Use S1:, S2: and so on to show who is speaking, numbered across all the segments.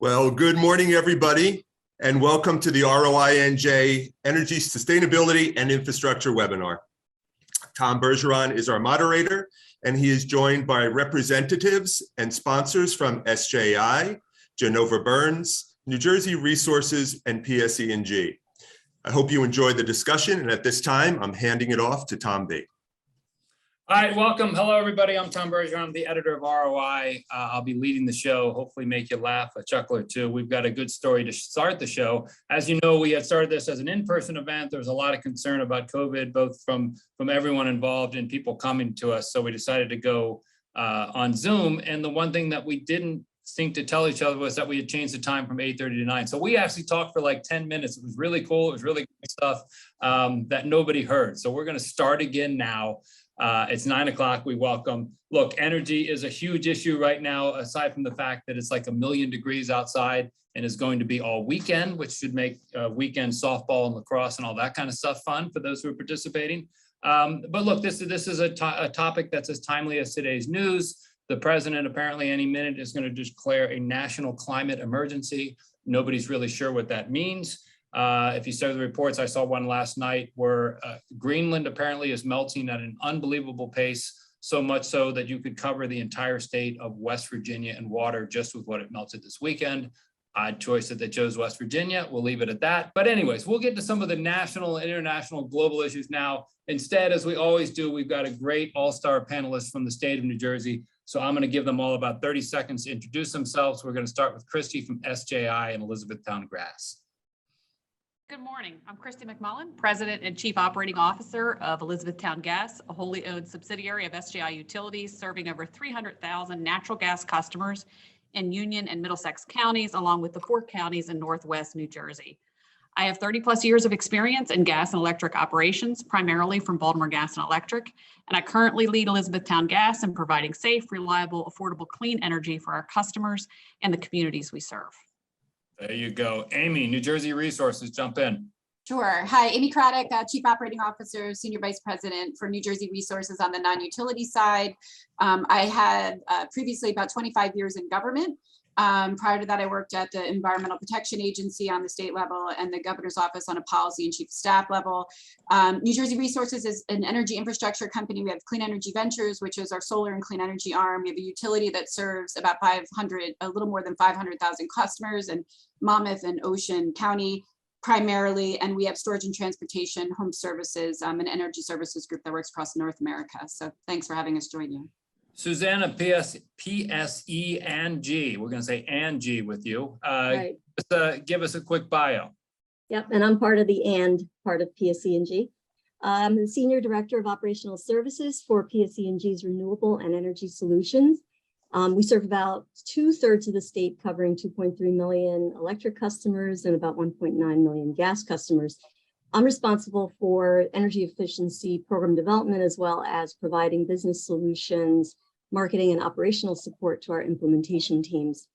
S1: Well, good morning, everybody, and welcome to the ROI-NJ Energy Sustainability and Infrastructure webinar. Tom Bergeron is our moderator, and he is joined by representatives and sponsors from SJI, Genova Burns, New Jersey Resources, and PSEG. I hope you enjoy the discussion, and at this time, I'm handing it off to Tom B.
S2: All right, welcome. Hello, everybody. I'm Tom Bergeron. I'm the editor of ROI. I'll be leading the show, hopefully make you laugh, a chuckle or two. We've got a good story to start the show. As you know, we had started this as an in-person event. There was a lot of concern about COVID, both from everyone involved and people coming to us. So we decided to go on Zoom. And the one thing that we didn't think to tell each other was that we had changed the time from 8:30 to 9. So we actually talked for like 10 minutes. It was really cool. It was really good stuff that nobody heard. So we're going to start again now. It's 9 o'clock. We welcome. Look, energy is a huge issue right now, aside from the fact that it's like 1,000,000 degrees outside and is going to be all weekend, which should make weekend softball and lacrosse and all that kind of stuff fun for those who are participating. But look, this is a topic that's as timely as today's news. The president apparently any minute is going to declare a national climate emergency. Nobody's really sure what that means. If you saw the reports, I saw one last night where Greenland apparently is melting at an unbelievable pace, so much so that you could cover the entire state of West Virginia in water just with what it melted this weekend. Odd choice that they chose West Virginia. We'll leave it at that. But anyways, we'll get to some of the national and international global issues now. Instead, as we always do, we've got a great all-star panelist from the state of New Jersey. So I'm going to give them all about 30 seconds to introduce themselves. We're going to start with Christie from SJI and Elizabethtown Gas.
S3: Good morning. I'm Christie McMullen, President and Chief Operating Officer of Elizabethtown Gas, a wholly owned subsidiary of SJI Utilities, serving over 300,000 natural gas customers in Union and Middlesex counties, along with the 4 counties in Northwest New Jersey. I have 30 plus years of experience in gas and electric operations, primarily from Baltimore Gas and Electric, and I currently lead Elizabethtown Gas in providing safe, reliable, affordable, clean energy for our customers and the communities we serve.
S2: There you go. Amy, New Jersey Resources, jump in.
S4: Sure. Hi, Amy Cradic, Chief Operating Officer, Senior Vice President for New Jersey Resources on the non-utility side. I had previously about 25 years in government. Prior to that, I worked at the Environmental Protection Agency on the state level and the governor's office on a policy and chief of staff level. New Jersey Resources is an energy infrastructure company. We have Clean Energy Ventures, which is our solar and clean energy arm. We have a utility that serves about a little more than 500,000 customers in Monmouth and Ocean County primarily. And we have storage and transportation, home services, an energy services group that works across North America. So thanks for having us join you.
S2: Susanna, PSEG. We're going to say ANG with you.
S5: Right.
S2: Just, give us a quick bio.
S5: Yep, and I'm part of the part of PSEG. I'm the Senior Director of Operational Services for PSEG's Renewable and Energy Solutions. We serve about 2/3 of the state, covering 2.3 million electric customers and about 1.9 million gas customers. I'm responsible for energy efficiency program development, as well as providing business solutions, marketing, and operational support to our implementation teams.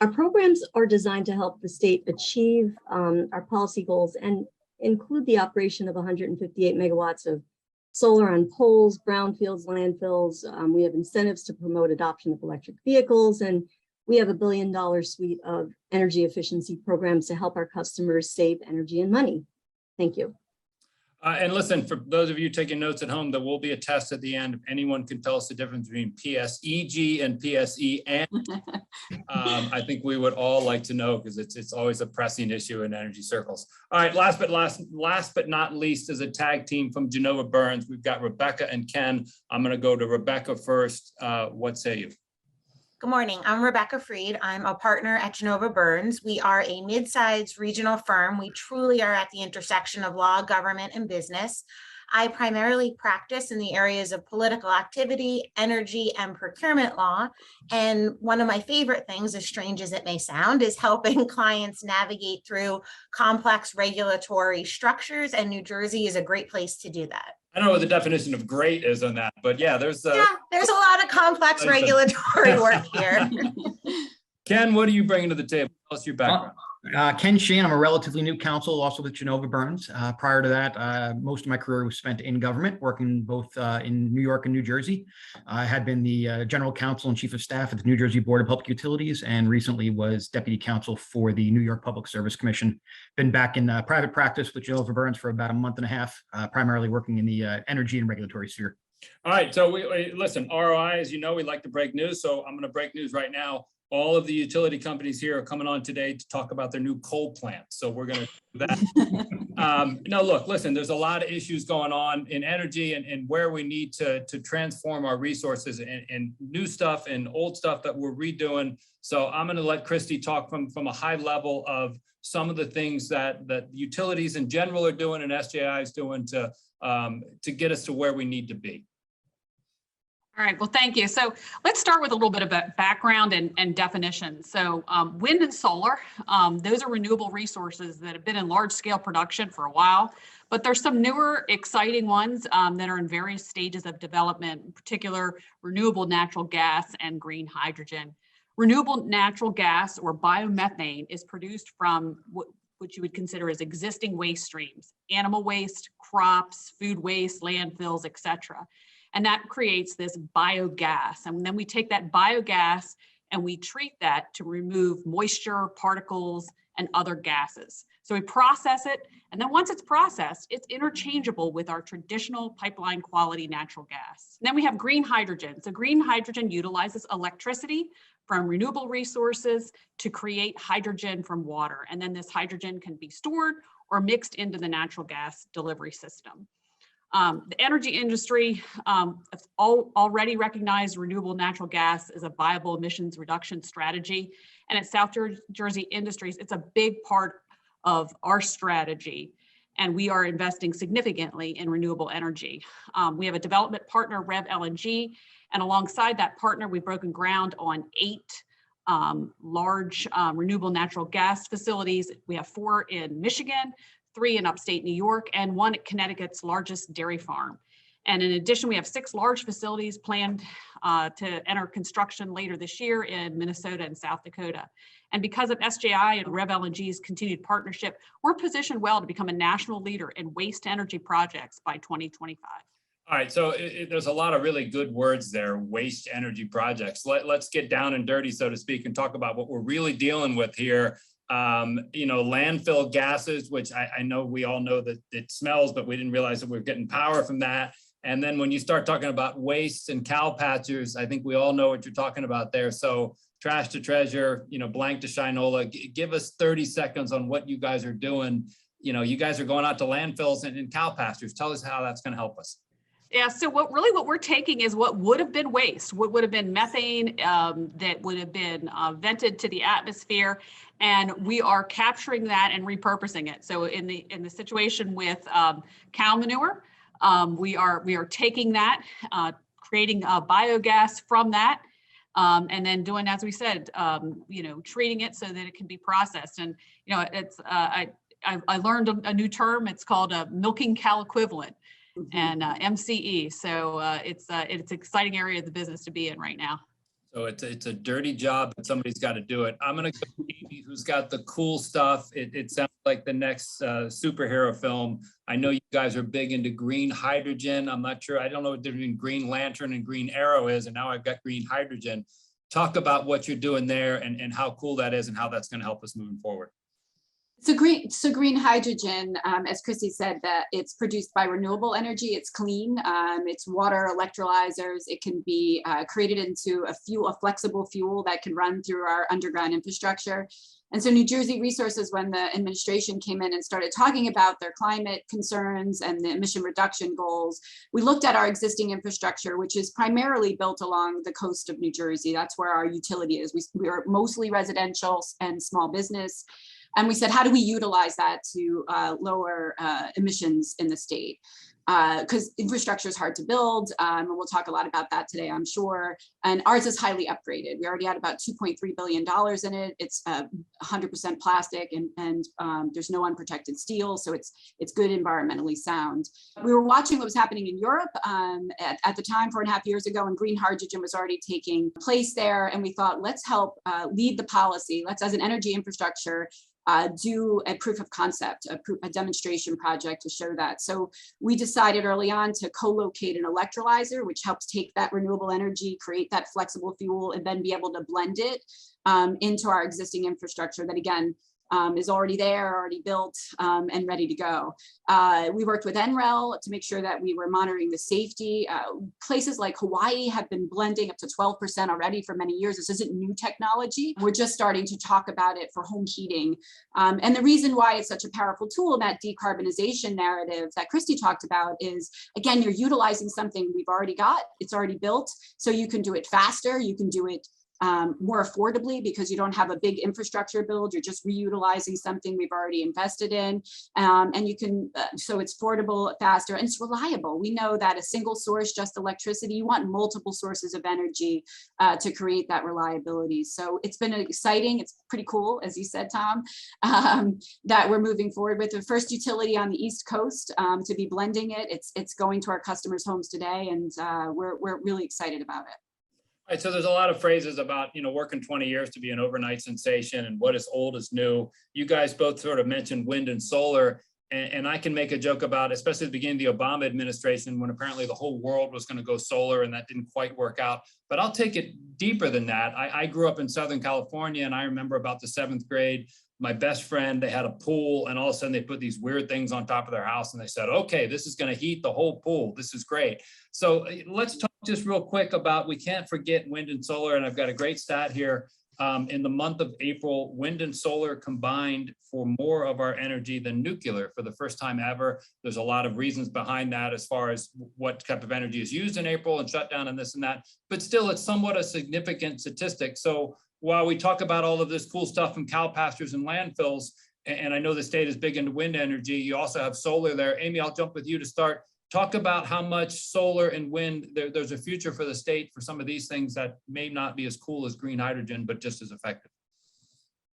S5: Our programs are designed to help the state achieve our policy goals and include the operation of 158 megawatts of solar on poles, brownfields, landfills. We have incentives to promote adoption of electric vehicles, and we have $1 billion suite of energy efficiency programs to help our customers save energy and money. Thank you.
S2: And listen, for those of you taking notes at home, there will be a test at the end. If anyone can tell us the difference between PSEG and PSEN, I think we would all like to know, because it's always a pressing issue in energy circles. All right, last but not least is a tag team from Genova Burns. We've got Rebecca and Ken. I'm going to go to Rebecca first. What say you?
S6: Good morning. I'm Rebecca Freed. I'm a partner at Genova Burns. We are a mid-sized regional firm. We truly are at the intersection of law, government, and business. I primarily practice in the areas of political activity, energy, and procurement law. And one of my favorite things, as strange as it may sound, is helping clients navigate through complex regulatory structures. And New Jersey is a great place to do that.
S2: I don't know what the definition of great is on that, but yeah, there's a
S6: lot of complex regulatory work here.
S2: Ken, what are you bringing to the table? Tell us your background.
S7: Ken Sheehan, I'm a relatively new counsel, also with Genova Burns. Prior to that, most of my career was spent in government, working both in New York and New Jersey. I had been the general counsel and chief of staff at the New Jersey Board of Public Utilities, and recently was deputy counsel for the New York Public Service Commission. Been back in private practice with Genova Burns for about a month and a half, primarily working in the energy and regulatory sphere.
S2: All right, so listen, ROI, as you know, we like to break news, so I'm going to break news right now. All of the utility companies here are coming on today to talk about their new coal plants. So we're going to do that. No, look, listen, there's a lot of issues going on in energy and where we need to transform our resources and new stuff and old stuff that we're redoing. So I'm going to let Christie talk from a high level of some of the things that utilities in general are doing and SJI is doing to get us to where we need to be.
S3: All right, well, thank you. So let's start with a little bit of a background and definition. So wind and solar, those are renewable resources that have been in large scale production for a while, but there's some newer exciting ones that are in various stages of development, in particular renewable natural gas and green hydrogen. Renewable natural gas or biomethane is produced from what you would consider as existing waste streams, animal waste, crops, food waste, landfills, et cetera. And that creates this biogas. And then we take that biogas and we treat that to remove moisture, particles, and other gases. So we process it. And then once it's processed, it's interchangeable with our traditional pipeline quality natural gas. And then we have green hydrogen. So green hydrogen utilizes electricity from renewable resources to create hydrogen from water. And then this hydrogen can be stored or mixed into the natural gas delivery system. The energy industry already recognized renewable natural gas as a viable emissions reduction strategy. And at South Jersey Industries, it's a big part of our strategy. And we are investing significantly in renewable energy. We have a development partner, REV-LNG, and alongside that partner, we've broken ground on 8 large renewable natural gas facilities. We have 4 in Michigan, 3 in upstate New York, and 1 at Connecticut's largest dairy farm. And in addition, we have 6 large facilities planned to enter construction later this year in Minnesota and South Dakota. And because of SJI and REV-LNG's continued partnership, we're positioned well to become a national leader in waste energy projects by 2025.
S2: All right, so there's a lot of really good words there, waste energy projects. Let's get down and dirty, so to speak, and talk about what we're really dealing with here. Landfill gases, which I know we all know that it smells, but we didn't realize that we're getting power from that. And then when you start talking about waste and cow patchers, I think we all know what you're talking about there. So trash to treasure, blank to Shinola, give us 30 seconds on what you guys are doing. You guys are going out to landfills and cow pastures. Tell us how that's going to help us.
S3: Yeah, so what we're taking is what would have been waste, what would have been methane that would have been vented to the atmosphere, and we are capturing that and repurposing it. So in the situation with cow manure, we are taking that, creating biogas from that, and then doing, as we said, treating it so that it can be processed. And it's I learned a new term. It's called a milking cow equivalent. And MCE. So it's an exciting area of the business to be in right now.
S2: So it's a dirty job, but somebody's got to do it. I'm going to go to Amy, who's got the cool stuff. It sounds like the next superhero film. I know you guys are big into green hydrogen. I'm not sure. I don't know what the difference between Green Lantern and Green Arrow is. And now I've got green hydrogen. Talk about what you're doing there and how cool that is and how that's going to help us moving forward.
S4: So green hydrogen, as Christie said, that it's produced by renewable energy. It's clean. It's water electrolyzers. It can be created into a flexible fuel that can run through our underground infrastructure. And so New Jersey Resources, when the administration came in and started talking about their climate concerns and the emission reduction goals, we looked at our existing infrastructure, which is primarily built along the coast of New Jersey. That's where our utility is. We are mostly residential and small business. And we said, how do we utilize that to lower emissions in the state? Because infrastructure is hard to build, and we'll talk a lot about that today, I'm sure. And ours is highly upgraded. We already had about $2.3 billion in it. It's 100% plastic, and there's no unprotected steel, so it's good environmentally sound. We were watching what was happening in Europe at the time, 4.5 years ago, and green hydrogen was already taking place there. And we thought, let's help lead the policy. Let's, as an energy infrastructure, do a proof of concept, a demonstration project to show that. So we decided early on to co-locate an electrolyzer, which helps take that renewable energy, create that flexible fuel, and then be able to blend it into our existing infrastructure that, again, is already there, already built, and ready to go. We worked with NREL to make sure that we were monitoring the safety. Places like Hawaii have been blending up to 12% already for many years. This isn't new technology. We're just starting to talk about it for home heating. And the reason why it's such a powerful tool in that decarbonization narrative that Christie talked about is, again, you're utilizing something we've already got, it's already built, so you can do it faster, you can do it more affordably because you don't have a big infrastructure build. You're just reutilizing something we've already invested in, and you can, so it's affordable, faster, and it's reliable. We know that a single source, just electricity, you want multiple sources of energy to create that reliability. So it's been exciting. It's pretty cool, as you said, Tom, that we're moving forward with the first utility on the East Coast to be blending it. It's going to our customers' homes today, and we're really excited about it.
S2: Right, so there's a lot of phrases about, working 20 years to be an overnight sensation and what is old is new. You guys both sort of mentioned wind and solar, and I can make a joke about, especially at the beginning of the Obama administration, when apparently the whole world was going to go solar and that didn't quite work out. But I'll take it deeper than that. I grew up in Southern California, and I remember about the 7th grade, my best friend, they had a pool, and all of a sudden they put these weird things on top of their house, and they said, okay, this is going to heat the whole pool. This is great. So let's talk just real quick about, we can't forget wind and solar, and I've got a great stat here. In the month of April, wind and solar combined for more of our energy than nuclear for the first time ever. There's a lot of reasons behind that as far as what type of energy is used in April and shutdown and this and that, but still it's somewhat a significant statistic. So while we talk about all of this cool stuff from cow pastures and landfills, and I know the state is big into wind energy, you also have solar there. Amy, I'll jump with you to start. Talk about how much solar and wind, there's a future for the state for some of these things that may not be as cool as green hydrogen, but just as effective.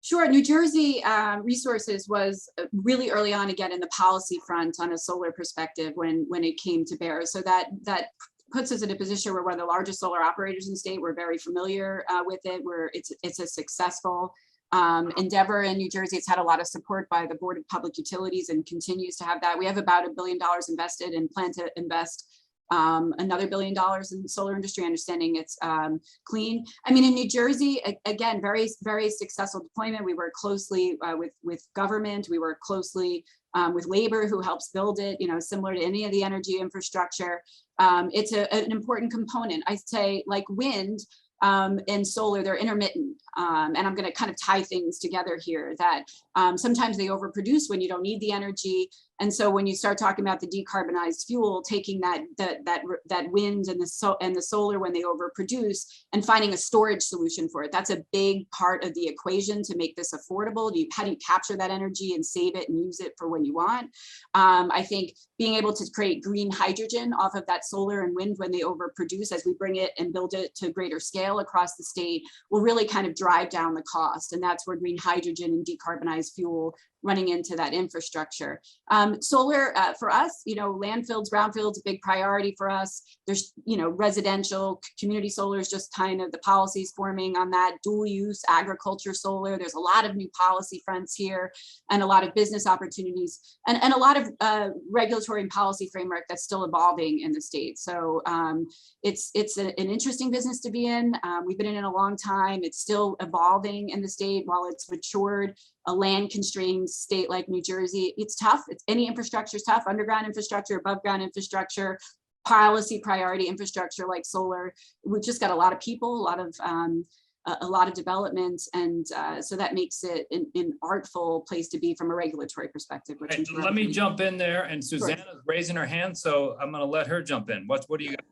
S4: Sure. New Jersey Resources was really early on again in the policy front on a solar perspective when it came to bear. So that puts us in a position where we're one of the largest solar operators in the state. We're very familiar with it. It's a successful endeavor in New Jersey. It's had a lot of support by the Board of Public Utilities and continues to have that. We have about $1 billion invested and plan to invest another $1 billion in the solar industry, understanding it's clean. I mean, in New Jersey, again, very, very successful deployment. We work closely with government. We work closely with labor who helps build it, similar to any of the energy infrastructure. It's an important component. I say, like wind and solar, they're intermittent. And I'm going to kind of tie things together here that sometimes they overproduce when you don't need the energy. And so when you start talking about the decarbonized fuel, taking that wind and the solar when they overproduce and finding a storage solution for it, that's a big part of the equation to make this affordable. How do you capture that energy and save it and use it for when you want? I think being able to create green hydrogen off of that solar and wind when they overproduce, as we bring it and build it to greater scale across the state, will really kind of drive down the cost. And that's where green hydrogen and decarbonized fuel running into that infrastructure. Solar for us, landfills, brownfields, a big priority for us. There's, residential community solar is just kind of the policies forming on that. Dual use agriculture solar. There's a lot of new policy fronts here and a lot of business opportunities and a lot of regulatory and policy framework that's still evolving in the state. So it's an interesting business to be in. We've been in it a long time. It's still evolving in the state while it's matured. A land constrained state like New Jersey, it's tough. Any infrastructure is tough. Underground infrastructure, above ground infrastructure, policy priority infrastructure like solar. We've just got a lot of people, a lot of development, and so that makes it an artful place to be from a regulatory perspective.
S2: Right, let me jump in there, and Susanna's raising her hand, so I'm going to let her jump in. What do you got?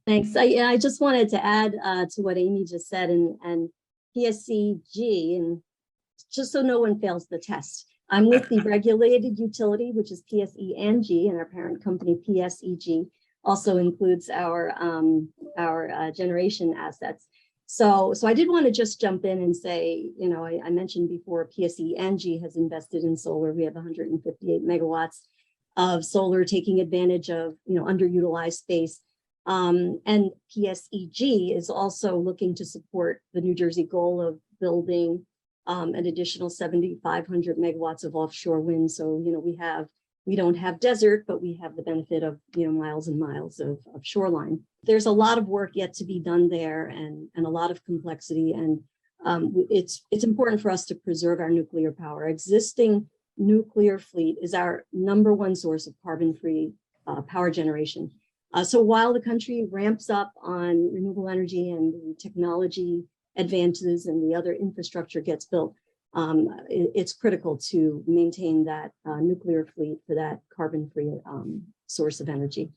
S5: Thanks. I just wanted to add to what Amy just said, and PSEG, and just so no one fails the test. I'm with the regulated utility, which is PSEG, and our parent company PSEG also includes our generation assets. So I did want to just jump in and say, I mentioned before PSEG has invested in solar. We have 158 megawatts of solar taking advantage of underutilized space. And PSEG is also looking to support the New Jersey goal of building an additional 7,500 megawatts of offshore wind. So, we don't have desert, but we have the benefit of, miles and miles of shoreline. There's a lot of work yet to be done there and a lot of complexity. And it's important for us to preserve our nuclear power. Existing nuclear fleet is our #1 source of carbon-free power generation. So while the country ramps up on renewable energy and the technology advances and the other infrastructure gets built, it's critical to maintain that nuclear fleet for that carbon-free source of energy.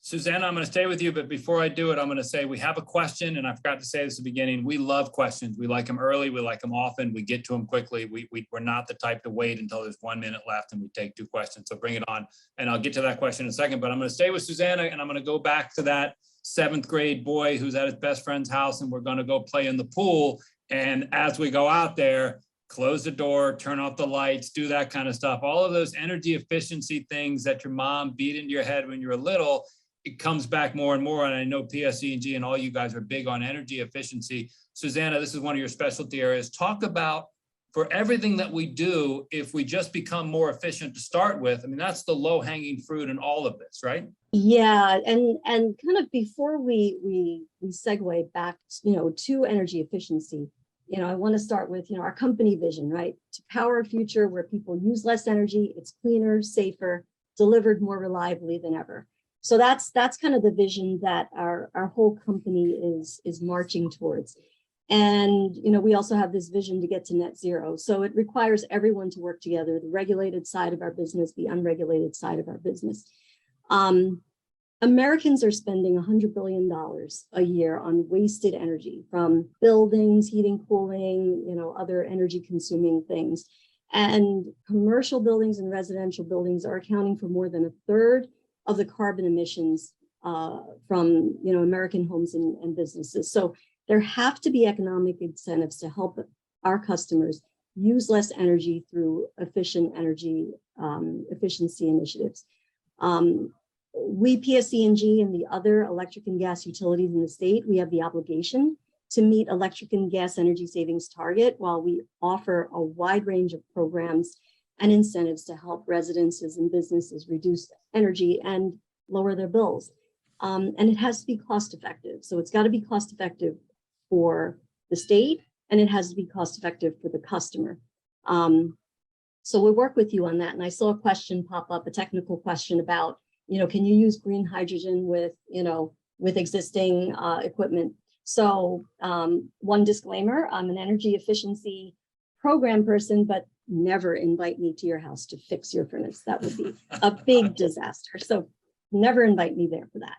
S2: Susanna, I'm going to stay with you, but before I do it, I'm going to say we have a question, and I forgot to say this at the beginning. We love questions. We like them early. We like them often. We get to them quickly. We're not the type to wait until there's 1 minute left and we take 2 questions. So bring it on, and I'll get to that question in a second. But I'm going to stay with Susanna, and I'm going to go back to that 7th grade boy who's at his best friend's house, and we're going to go play in the pool. And as we go out there, close the door, turn off the lights, do that kind of stuff. All of those energy efficiency things that your mom beat into your head when you were little, it comes back more and more. And I know PSEG and all you guys are big on energy efficiency. Susanna, this is one of your specialty areas. Talk about, for everything that we do, if we just become more efficient to start with, I mean, that's the low hanging fruit in all of this, right?
S5: Yeah, and kind of before we segue back, to energy efficiency, I want to start with, our company vision, right? To power a future where people use less energy, it's cleaner, safer, delivered more reliably than ever. So that's kind of the vision that our whole company is marching towards. And, we also have this vision to get to net zero. So it requires everyone to work together, the regulated side of our business, the unregulated side of our business. Americans are spending $100 billion a year on wasted energy from buildings, heating, cooling, other energy consuming things. And commercial buildings and residential buildings are accounting for more than 1/3 of the carbon emissions from, American homes and businesses. So there have to be economic incentives to help our customers use less energy through efficient energy efficiency initiatives. We, PSEG, and the other electric and gas utilities in the state, we have the obligation to meet electric and gas energy savings target while we offer a wide range of programs and incentives to help residences and businesses reduce energy and lower their bills. And it has to be cost effective. So it's got to be cost effective for the state, and it has to be cost effective for the customer. So we'll work with you on that. And I saw a question pop up, a technical question about, can you use green hydrogen with existing equipment? So one disclaimer, I'm an energy efficiency program person, but never invite me to your house to fix your furnace. That would be a big disaster. So never invite me there for that.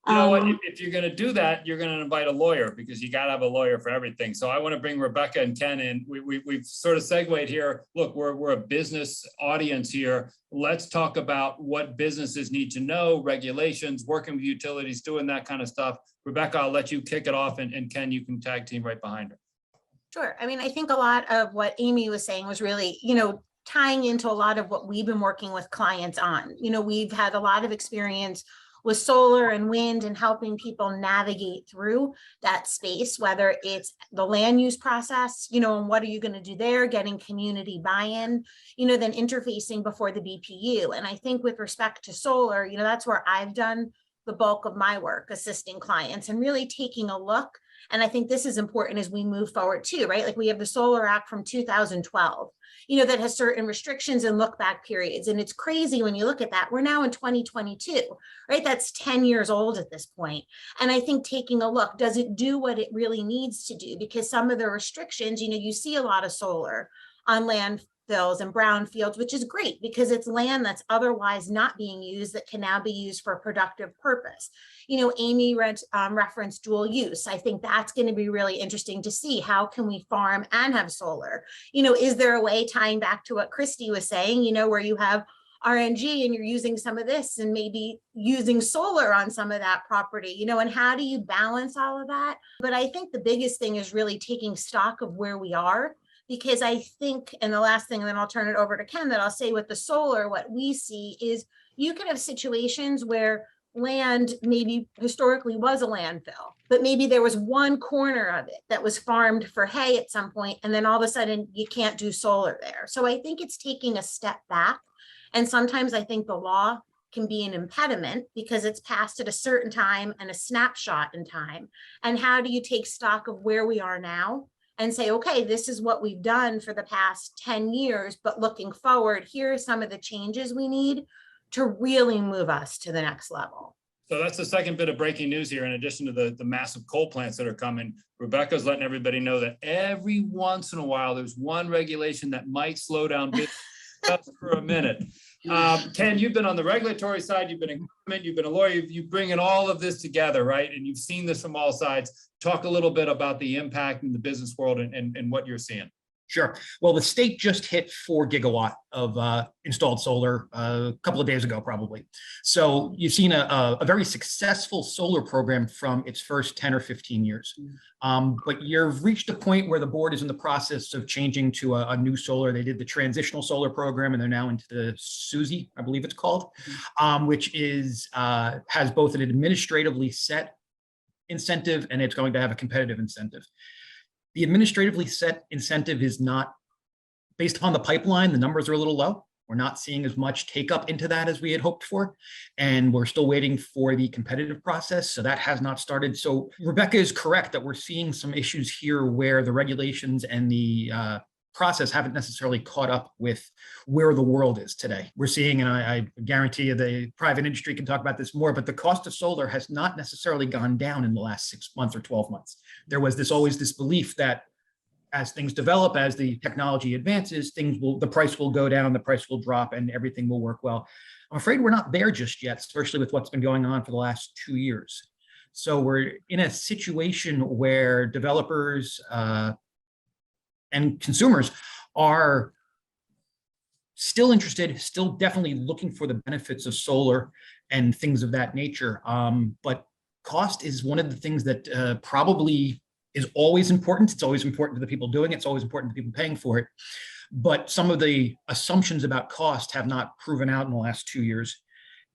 S2: You know what, if you're going to do that, you're going to invite a lawyer, because you got to have a lawyer for everything. So I want to bring Rebecca and Ken in. We've sort of segued here. Look, we're a business audience here. Let's talk about what businesses need to know, regulations, working with utilities, doing that kind of stuff. Rebecca, I'll let you kick it off, and Ken, you can tag team right behind her.
S6: Sure. I mean, I think a lot of what Amy was saying was really, tying into a lot of what we've been working with clients on. We've had a lot of experience with solar and wind and helping people navigate through that space, whether it's the land use process, and what are you going to do there, getting community buy-in, then interfacing before the BPU. And I think with respect to solar, that's where I've done the bulk of my work, assisting clients and really taking a look. And I think this is important as we move forward too, right? Like we have the Solar Act from 2012, that has certain restrictions and look back periods. And it's crazy when you look at that. We're now in 2022, right? That's 10 years old at this point. And I think taking a look, does it do what it really needs to do? Because some of the restrictions, you see a lot of solar on landfills and brownfields, which is great because it's land that's otherwise not being used that can now be used for a productive purpose. Amy referenced dual use. I think that's going to be really interesting to see. How can we farm and have solar? Is there a way, tying back to what Christie was saying, where you have RNG and you're using some of this and maybe using solar on some of that property, and how do you balance all of that? But I think the biggest thing is really taking stock of where we are. Because I think, and the last thing, and then I'll turn it over to Ken, that I'll say with the solar, what we see is you could have situations where land maybe historically was a landfill, but maybe there was one corner of it that was farmed for hay at some point, and then all of a sudden you can't do solar there. So I think it's taking a step back. And sometimes I think the law can be an impediment because it's passed at a certain time and a snapshot in time. And how do you take stock of where we are now and say, okay, this is what we've done for the past 10 years, but looking forward, here are some of the changes we need to really move us to the next level.
S2: So that's the second bit of breaking news here. In addition to the massive coal plants that are coming, Rebecca's letting everybody know that every once in a while, there's one regulation that might slow down business just for a minute. Ken, you've been on the regulatory side, you've been in government, you've been a lawyer, you bring in all of this together, right? And you've seen this from all sides. Talk a little bit about the impact in the business world and what you're seeing.
S7: Sure. Well, the state just hit 4 gigawatt of installed solar a couple of days ago, probably. So you've seen a very successful solar program from its first 10 or 15 years. But you've reached a point where the board is in the process of changing to a new solar. They did the transitional solar program, and they're now into the SUSE, I believe it's called, which is has both an administratively set incentive and it's going to have a competitive incentive. The administratively set incentive is not based upon the pipeline. The numbers are a little low. We're not seeing as much take up into that as we had hoped for. And we're still waiting for the competitive process. So that has not started. So Rebecca is correct that we're seeing some issues here where the regulations and the process haven't necessarily caught up with where the world is today. We're seeing, and I guarantee you the private industry can talk about this more, but the cost of solar has not necessarily gone down in the last 6 months or 12 months. There was always this belief that as things develop, as the technology advances, the price will go down, the price will drop, and everything will work well. I'm afraid we're not there just yet, especially with what's been going on for the last 2 years. So we're in a situation where developers and consumers are still interested, still definitely looking for the benefits of solar and things of that nature. But cost is one of the things that probably is always important. It's always important to the people doing it. It's always important to the people paying for it. But some of the assumptions about cost have not proven out in the last 2 years.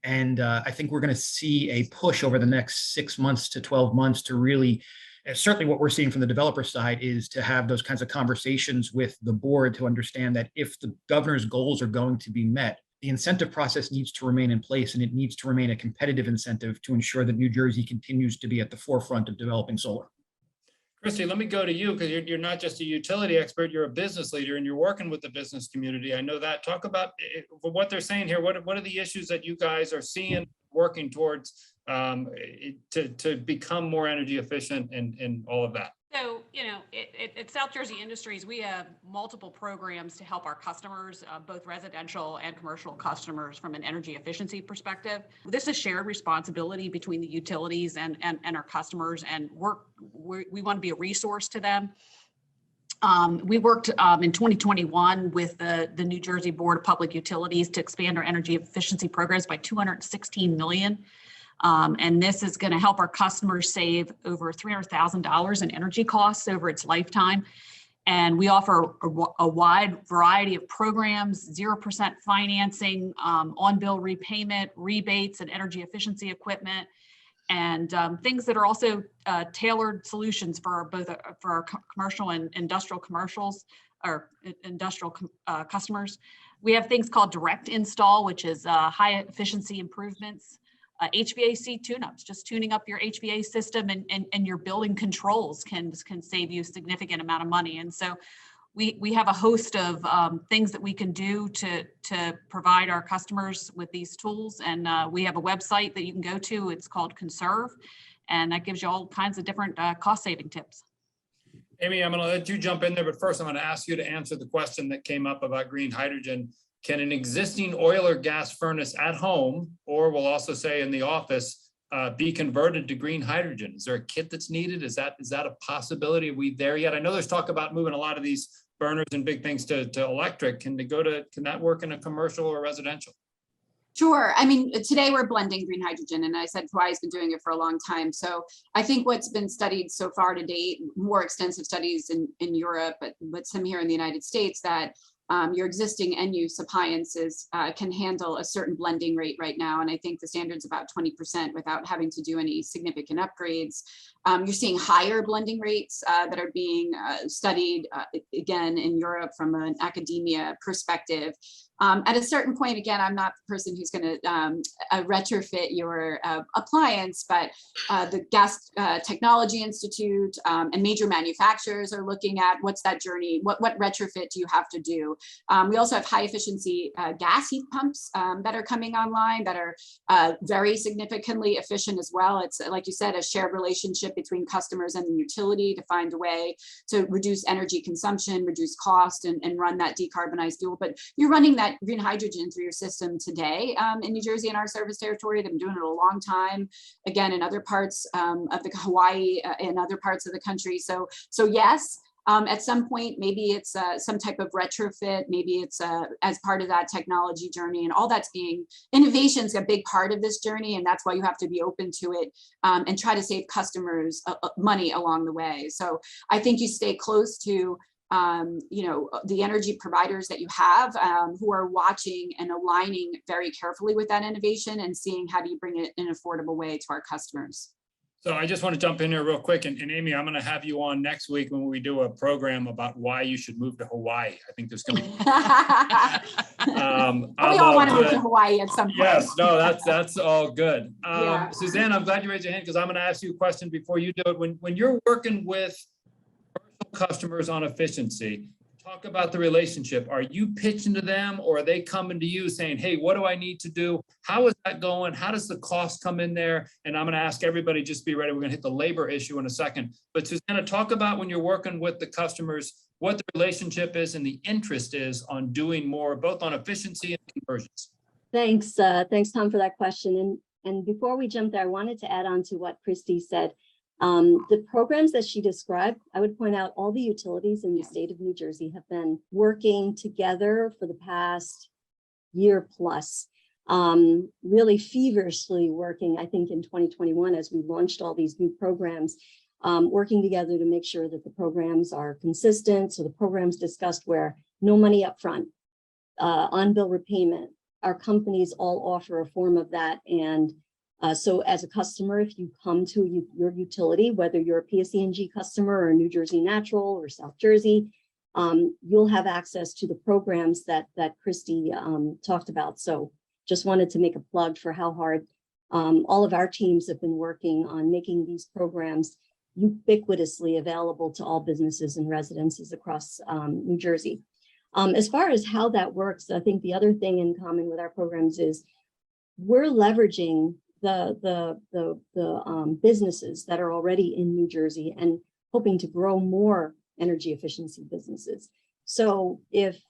S7: And I think we're going to see a push over the next 6 months to 12 months to really, certainly what we're seeing from the developer side is to have those kinds of conversations with the board to understand that if the governor's goals are going to be met, the incentive process needs to remain in place, and it needs to remain a competitive incentive to ensure that New Jersey continues to be at the forefront of developing solar.
S2: Christie, let me go to you because you're not just a utility expert, you're a business leader and you're working with the business community. I know that. Talk about what they're saying here. What are the issues that you guys are seeing, working towards to become more energy efficient and all of that?
S3: So, at South Jersey Industries, we have multiple programs to help our customers, both residential and commercial customers, from an energy efficiency perspective. This is shared responsibility between the utilities and our customers, and we want to be a resource to them. We worked in 2021 with the New Jersey Board of Public Utilities to expand our energy efficiency programs by $216 million. And this is going to help our customers save over $300,000 in energy costs over its lifetime. And we offer a wide variety of programs, 0% financing, on-bill repayment, rebates, and energy efficiency equipment, and things that are also tailored solutions for our commercial and industrial customers. We have things called direct install, which is high efficiency improvements. HVAC tune-ups, just tuning up your HVAC system and your building controls can save you a significant amount of money. And so we have a host of things that we can do to provide our customers with these tools. And we have a website that you can go to. It's called Conserve, and that gives you all kinds of different cost-saving tips.
S2: Amy, I'm going to let you jump in there, but first I'm going to ask you to answer the question that came up about green hydrogen. Can an existing oil or gas furnace at home, or we'll also say in the office, be converted to green hydrogen? Is there a kit that's needed? Is that a possibility? Are we there yet? I know there's talk about moving a lot of these burners and big things to electric. Can that work in a commercial or residential?
S4: Sure. I mean, today we're blending green hydrogen, and I said Hawaii's been doing it for a long time. So I think what's been studied so far to date, more extensive studies in Europe, but some here in the United States, that your existing end use appliances can handle a certain blending rate right now. And I think the standard's about 20% without having to do any significant upgrades. You're seeing higher blending rates that are being studied again in Europe from an academia perspective. At a certain point, again, I'm not the person who's going to retrofit your appliance, but the Gas Technology Institute and major manufacturers are looking at what's that journey, what retrofit do you have to do? We also have high efficiency gas heat pumps that are coming online that are very significantly efficient as well. It's like you said, a shared relationship between customers and the utility to find a way to reduce energy consumption, reduce cost, and run that decarbonized fuel. But you're running that green hydrogen through your system today in New Jersey in our service territory. They've been doing it a long time. Again, in other parts of the Hawaii and other parts of the country. So yes. At some point, maybe it's some type of retrofit, maybe it's as part of that technology journey, and all that's innovation is a big part of this journey, and that's why you have to be open to it and try to save customers money along the way. So I think you stay close to the energy providers that you have who are watching and aligning very carefully with that innovation and seeing how do you bring it in an affordable way to our customers.
S2: So I just want to jump in here real quick. And Amy, I'm going to have you on next week when we do a program about why you should move to Hawaii. I think there's going to be.
S4: We all want to move to Hawaii at some point.
S2: Yes, no, that's all good.
S4: Yeah.
S2: Susanna, I'm glad you raised your hand because I'm going to ask you a question before you do it. When you're working with commercial customers on efficiency, talk about the relationship. Are you pitching to them or are they coming to you saying, hey, what do I need to do? How is that going? How does the cost come in there? And I'm going to ask everybody, just be ready. We're going to hit the labor issue in a second. But Susanna, talk about when you're working with the customers, what the relationship is and the interest is on doing more, both on efficiency and conversions.
S5: Thanks, Tom, for that question. And before we jump there, I wanted to add on to what Christie said. The programs that she described, I would point out all the utilities in the state of New Jersey have been working together for the past year plus, really feverishly working, I think in 2021, as we launched all these new programs, working together to make sure that the programs are consistent. So the programs discussed where no money up front, on bill repayment, our companies all offer a form of that. And so as a customer, if you come to your utility, whether you're a PSEG customer or New Jersey Natural or South Jersey, you'll have access to the programs that Christie talked about. So just wanted to make a plug for how hard all of our teams have been working on making these programs ubiquitously available to all businesses and residences across New Jersey. As far as how that works, I think the other thing in common with our programs is we're leveraging the businesses that are already in New Jersey and hoping to grow more energy efficiency businesses. So if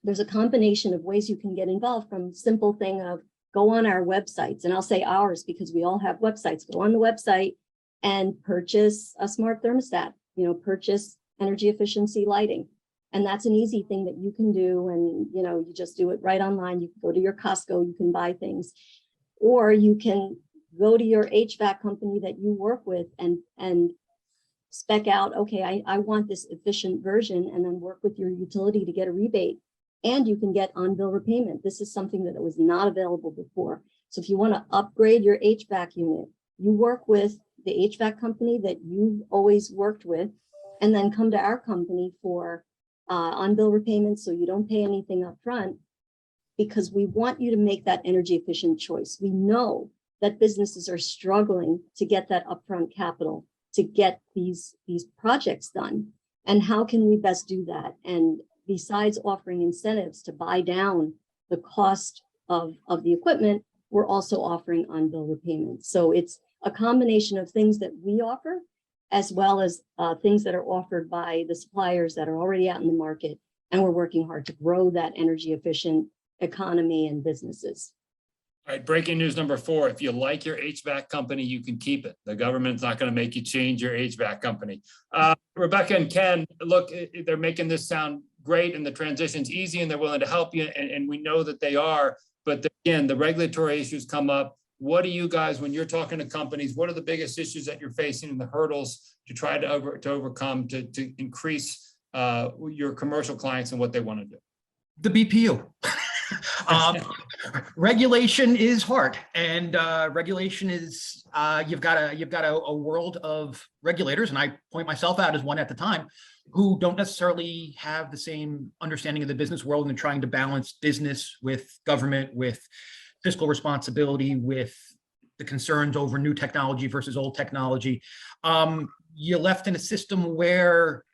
S5: there's a combination of ways you can get involved, from simple thing of go on our websites, and I'll say ours because we all have websites, go on the website and purchase a smart thermostat, purchase energy efficiency lighting. And that's an easy thing that you can do. And, you just do it right online. You can go to your Costco, you can buy things. Or you can go to your HVAC company that you work with and spec out, okay, I want this efficient version, and then work with your utility to get a rebate. And you can get on-bill repayment. This is something that was not available before. So if you want to upgrade your HVAC unit, you work with the HVAC company that you've always worked with, and then come to our company for on-bill repayment so you don't pay anything up front, because we want you to make that energy efficient choice. We know that businesses are struggling to get that upfront capital to get these projects done. And how can we best do that? And besides offering incentives to buy down the cost of the equipment, we're also offering on-bill repayment. So it's a combination of things that we offer, as well as things that are offered by the suppliers that are already out in the market. And we're working hard to grow that energy efficient economy and businesses.
S2: All right, breaking news number 4. If you like your HVAC company, you can keep it. The government's not going to make you change your HVAC company. Rebecca and Ken, look, they're making this sound great and the transition's easy and they're willing to help you. And we know that they are. But again, the regulatory issues come up. What do you guys, when you're talking to companies, what are the biggest issues that you're facing and the hurdles to try to overcome to increase your commercial clients and what they want to do?
S7: The BPU. Regulation is hard, and regulation is you've got a world of regulators, and I point myself out as one at the time, who don't necessarily have the same understanding of the business world and trying to balance business with government, with fiscal responsibility, with the concerns over new technology versus old technology. You're left in a system where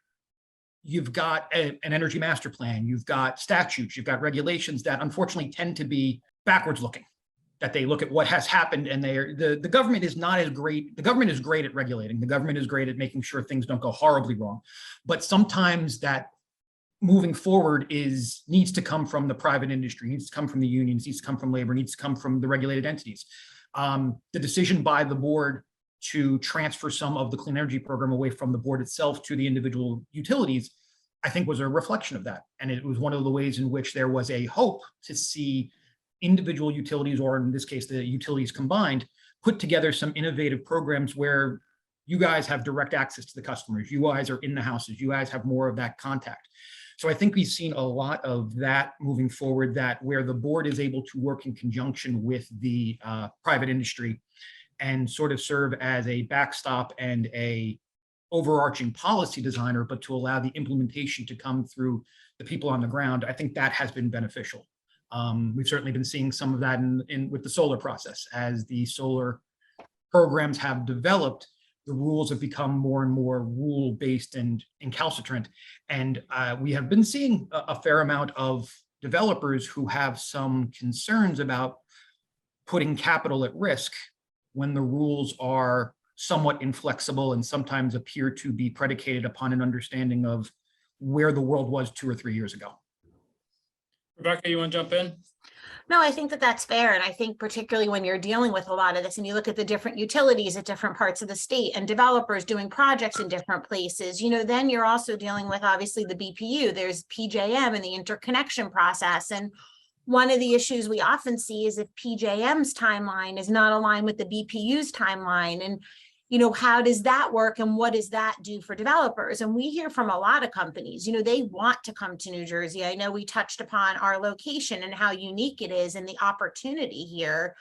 S7: you've got an energy master plan, you've got statutes, you've got regulations that unfortunately tend to be backwards looking, that they look at what has happened, and the government is not as great. The government is great at regulating. The government is great at making sure things don't go horribly wrong. But sometimes that moving forward needs to come from the private industry, needs to come from the unions, needs to come from labor, needs to come from the regulated entities. The decision by the board to transfer some of the clean energy program away from the board itself to the individual utilities, I think was a reflection of that. And it was one of the ways in which there was a hope to see individual utilities, or in this case, the utilities combined, put together some innovative programs where you guys have direct access to the customers. You guys are in the houses. You guys have more of that contact. So I think we've seen a lot of that moving forward, that where the board is able to work in conjunction with the private industry and sort of serve as a backstop and a overarching policy designer, but to allow the implementation to come through the people on the ground. I think that has been beneficial. We've certainly been seeing some of that with the solar process. As the solar programs have developed, the rules have become more and more rule-based and incalcitrant. And we have been seeing a fair amount of developers who have some concerns about putting capital at risk when the rules are somewhat inflexible and sometimes appear to be predicated upon an understanding of where the world was 2 or 3 years ago.
S2: Rebecca, you want to jump in?
S6: No, I think that that's fair. And I think particularly when you're dealing with a lot of this and you look at the different utilities at different parts of the state and developers doing projects in different places, then you're also dealing with obviously the BPU, there's PJM and the interconnection process. And one of the issues we often see is if PJM's timeline is not aligned with the BPU's timeline, and how does that work and what does that do for developers? And we hear from a lot of companies, they want to come to New Jersey. I know we touched upon our location and how unique it is and the opportunity here,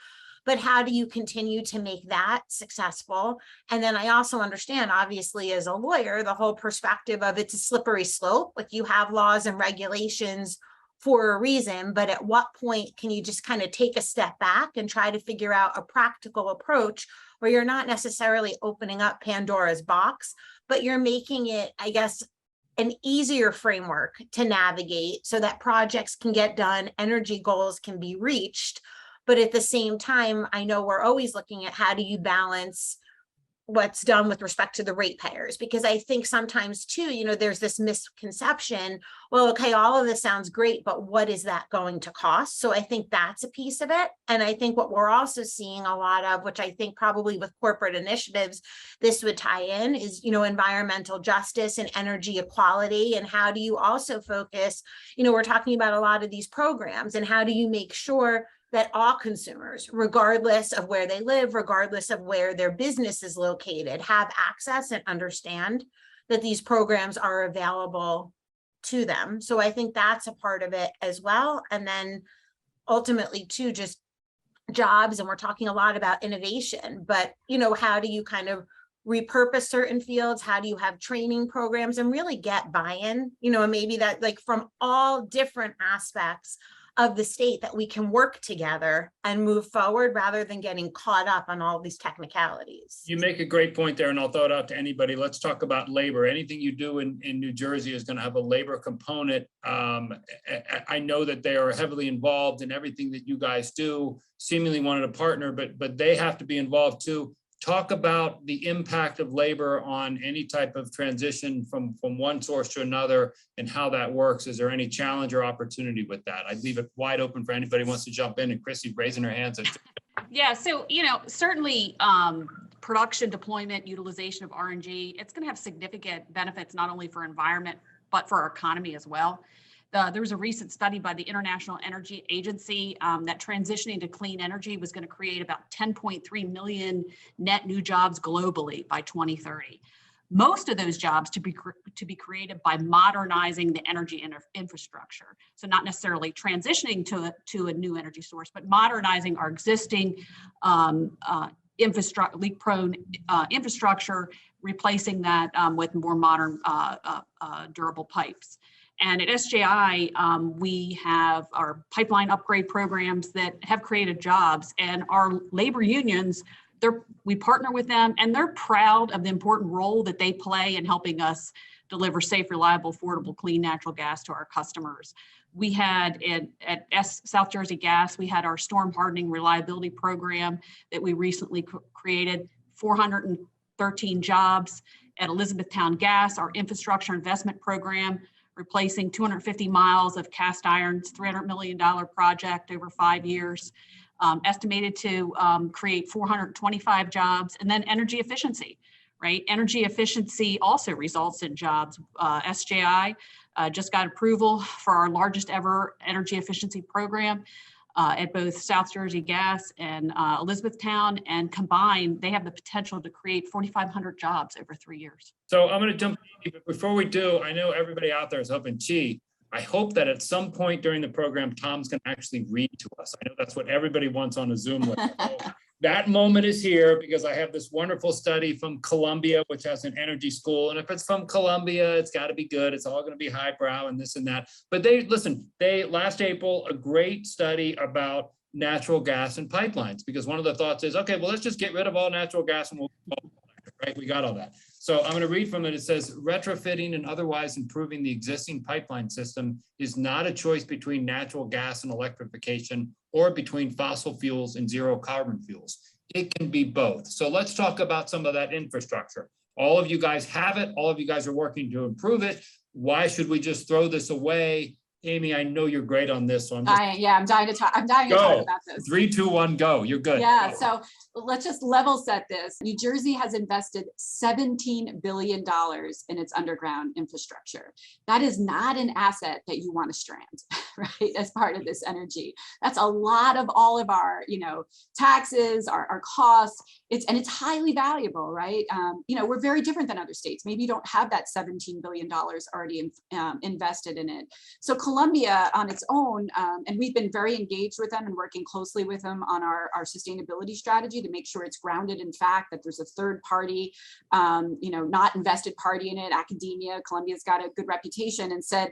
S6: but how do you continue to make that successful? And then I also understand, obviously, as a lawyer, the whole perspective of it's a slippery slope. Like, you have laws and regulations for a reason, but at what point can you just kind of take a step back and try to figure out a practical approach where you're not necessarily opening up Pandora's box, but you're making it, I guess, an easier framework to navigate so that projects can get done, energy goals can be reached. But at the same time, I know we're always looking at how do you balance what's done with respect to the ratepayers, because I think sometimes too, there's this misconception, well, okay, all of this sounds great, but what is that going to cost? So I think that's a piece of it. And I think what we're also seeing a lot of, which I think probably with corporate initiatives, this would tie in, is, environmental justice and energy equality. And how do you also focus, we're talking about a lot of these programs, and how do you make sure that all consumers, regardless of where they live, regardless of where their business is located, have access and understand that these programs are available to them. So I think that's a part of it as well. And then ultimately too, just jobs, and we're talking a lot about innovation, but how do you kind of repurpose certain fields? How do you have training programs and really get buy-in, and maybe that, like, from all different aspects of the state, that we can work together and move forward rather than getting caught up on all these technicalities.
S2: You make a great point there, and I'll throw it out to anybody. Let's talk about labor. Anything you do in New Jersey is going to have a labor component. I know that they are heavily involved in everything that you guys do, seemingly wanted to partner, but they have to be involved too. Talk about the impact of labor on any type of transition from one source to another and how that works. Is there any challenge or opportunity with that? I'd leave it wide open for anybody who wants to jump in, and Chrissy raising her hands.
S3: Yeah, so, certainly production, deployment, utilization of RNG, it's going to have significant benefits, not only for environment, but for our economy as well. There was a recent study by the International Energy Agency that transitioning to clean energy was going to create about 10.3 million net new jobs globally by 2030. most of those jobs to be created by modernizing the energy infrastructure. So not necessarily transitioning to a new energy source, but modernizing our existing leak-prone infrastructure, replacing that with more modern durable pipes. And at SJI, we have our pipeline upgrade programs that have created jobs, and our labor unions, we partner with them, and they're proud of the important role that they play in helping us deliver safe, reliable, affordable, clean natural gas to our customers. We had at South Jersey Gas, we had our storm hardening reliability program that we recently created, 413 jobs. At Elizabethtown Gas, our infrastructure investment program, replacing 250 miles of cast irons, $300 million project over 5 years, estimated to create 425 jobs. And then energy efficiency, right? Energy efficiency also results in jobs. SJI just got approval for our largest ever energy efficiency program at both South Jersey Gas and Elizabethtown, and combined, they have the potential to create 4,500 jobs over 3 years.
S2: So I'm going to jump in, but before we do, I know everybody out there is hoping, gee, I hope that at some point during the program, Tom's going to actually read to us. I know that's what everybody wants on a Zoom with. So that moment is here because I have this wonderful study from Columbia, which has an energy school. And if it's from Columbia, it's got to be good. It's all going to be highbrow and this and that. But they last April, a great study about natural gas and pipelines, because one of the thoughts is, okay, well, let's just get rid of all natural gas and we'll, right? We got all that. So I'm going to read from it. It says, retrofitting and otherwise improving the existing pipeline system is not a choice between natural gas and electrification or between fossil fuels and zero carbon fuels. It can be both. So let's talk about some of that infrastructure. All of you guys have it. All of you guys are working to improve it. Why should we just throw this away? Amy, I know you're great on this, so I'm dying to talk
S4: about this.
S2: 3, 2, 1, go. You're good.
S4: Yeah,
S2: go.
S4: so let's just level set this. New Jersey has invested $17 billion in its underground infrastructure. That is not an asset that you want to strand, right? As part of this energy. That's a lot of all of our, taxes, our costs. It's highly valuable, right? We're very different than other states. Maybe you don't have that $17 billion already invested in it. So Columbia on its own, and we've been very engaged with them and working closely with them on our sustainability strategy to make sure it's grounded in fact, that there's a third party, not invested party in it, academia. Columbia's got a good reputation, and said,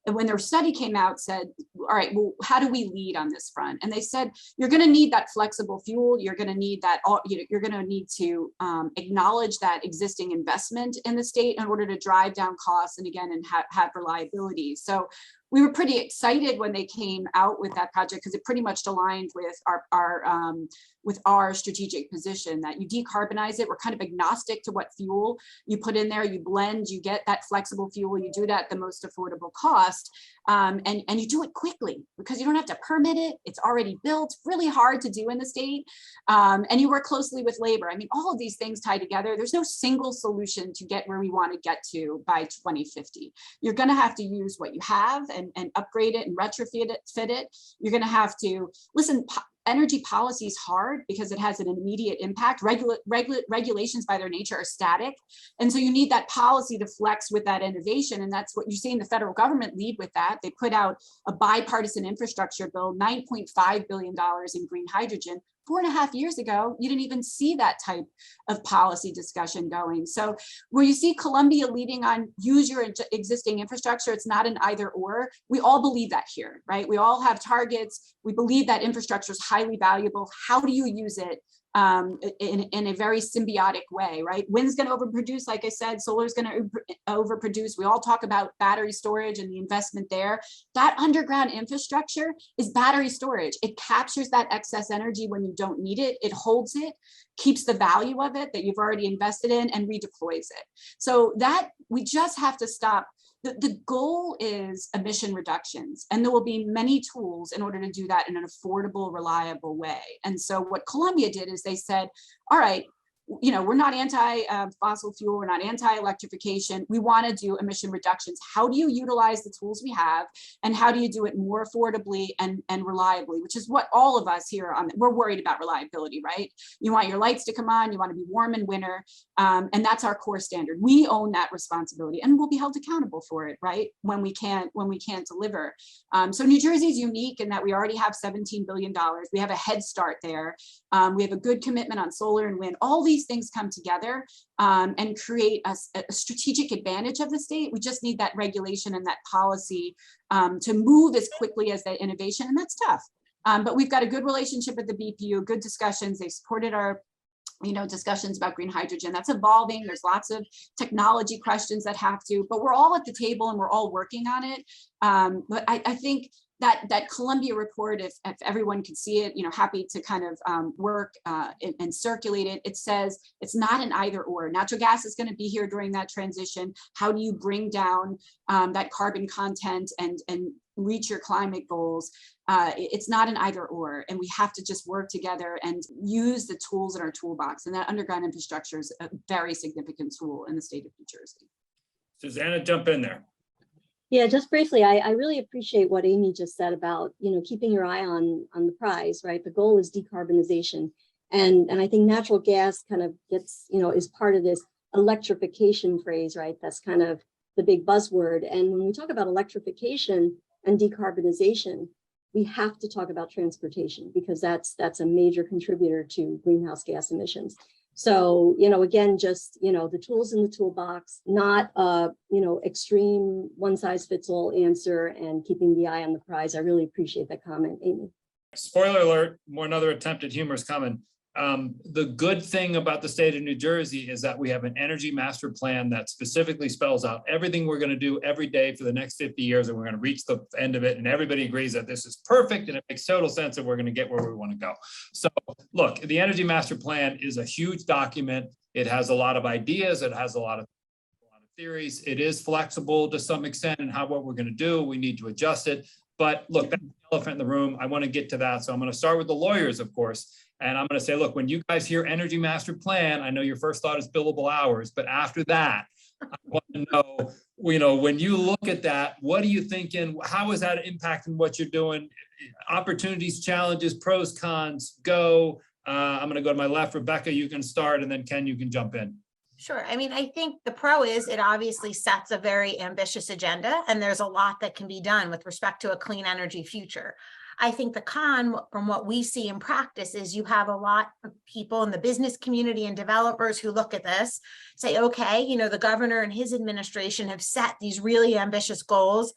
S4: and when their study came out, said, all right, well, how do we lead on this front? And they said, you're going to need that flexible fuel. You're going to need that, you're going to need to acknowledge that existing investment in the state in order to drive down costs and again, and have reliability. So we were pretty excited when they came out with that project because it pretty much aligned with our strategic position that you decarbonize it. We're kind of agnostic to what fuel you put in there. You blend, you get that flexible fuel. You do that at the most affordable cost, and you do it quickly because you don't have to permit it. It's already built. Really hard to do in the state, and you work closely with labor. I mean, all of these things tie together. There's no single solution to get where we want to get to by 2050. You're going to have to use what you have and upgrade it and retrofit it. You're going to have to listen. Energy policy is hard because it has an immediate impact. Regulations by their nature are static. And so you need that policy to flex with that innovation. And that's what you're seeing the federal government lead with that. They put out a bipartisan infrastructure bill, $9.5 billion in green hydrogen. 4.5 years ago, you didn't even see that type of policy discussion going. So where you see Columbia leading on use your existing infrastructure, it's not an either or. We all believe that here, right? We all have targets. We believe that infrastructure is highly valuable. How do you use it in a very symbiotic way, right? Wind's going to overproduce, like I said, solar's going to overproduce. We all talk about battery storage and the investment there. That underground infrastructure is battery storage. It captures that excess energy when you don't need it. It holds it, keeps the value of it that you've already invested in, and redeploys it. So that we just have to stop. The goal is emission reductions, and there will be many tools in order to do that in an affordable, reliable way. And so what Columbia did is they said, all right, we're not anti-fossil fuel, we're not anti-electrification. We want to do emission reductions. How do you utilize the tools we have, and how do you do it more affordably and reliably, which is what all of us here we're worried about reliability, right? You want your lights to come on, you want to be warm in winter. And that's our core standard. We own that responsibility and we'll be held accountable for it, right? When we can't deliver. So New Jersey is unique in that we already have $17 billion. We have a head start there. We have a good commitment on solar and wind. All these things come together and create a strategic advantage of the state. We just need that regulation and that policy to move as quickly as that innovation, and that's tough. But we've got a good relationship with the BPU, good discussions. They supported our discussions about green hydrogen. That's evolving. There's lots of technology questions that have to, but we're all at the table and we're all working on it. But I think that Columbia report, if everyone could see it, happy to kind of work and circulate it. It says it's not an either or. Natural gas is going to be here during that transition. How do you bring down that carbon content and reach your climate goals? It's not an either or, and we have to just work together and use the tools in our toolbox. And that underground infrastructure is a very significant tool in the state of New Jersey.
S2: Susanna, jump in there.
S5: Yeah, just briefly, I really appreciate what Amy just said about, keeping your eye on the prize, right? The goal is decarbonization. And I think natural gas kind of gets, is part of this electrification phrase, right? That's kind of the big buzzword. And when we talk about electrification and decarbonization, we have to talk about transportation because that's a major contributor to greenhouse gas emissions. So, again, just, the tools in the toolbox, not a, extreme one size fits all answer, and keeping the eye on the prize. I really appreciate that comment, Amy.
S2: Spoiler alert, another attempt at humor is coming. The good thing about the state of New Jersey is that we have an energy master plan that specifically spells out everything we're going to do every day for the next 50 years, and we're going to reach the end of it. And everybody agrees that this is perfect and it makes total sense and we're going to get where we want to go. So look, the energy master plan is a huge document. It has a lot of ideas. It has a lot of theories. It is flexible to some extent in what we're going to do. We need to adjust it. But look, that's the elephant in the room. I want to get to that. So I'm going to start with the lawyers, of course. And I'm going to say, look, when you guys hear energy master plan, I know your first thought is billable hours, but after that, I want to know, when you look at that, what are you thinking? How is that impacting what you're doing? Opportunities, challenges, pros, cons, go. I'm going to go to my left. Rebecca, you can start, and then Ken, you can jump in.
S6: Sure. I mean, I think the pro is it obviously sets a very ambitious agenda, and there's a lot that can be done with respect to a clean energy future. I think the con, from what we see in practice, is you have a lot of people in the business community and developers who look at this, say, okay, the governor and his administration have set these really ambitious goals,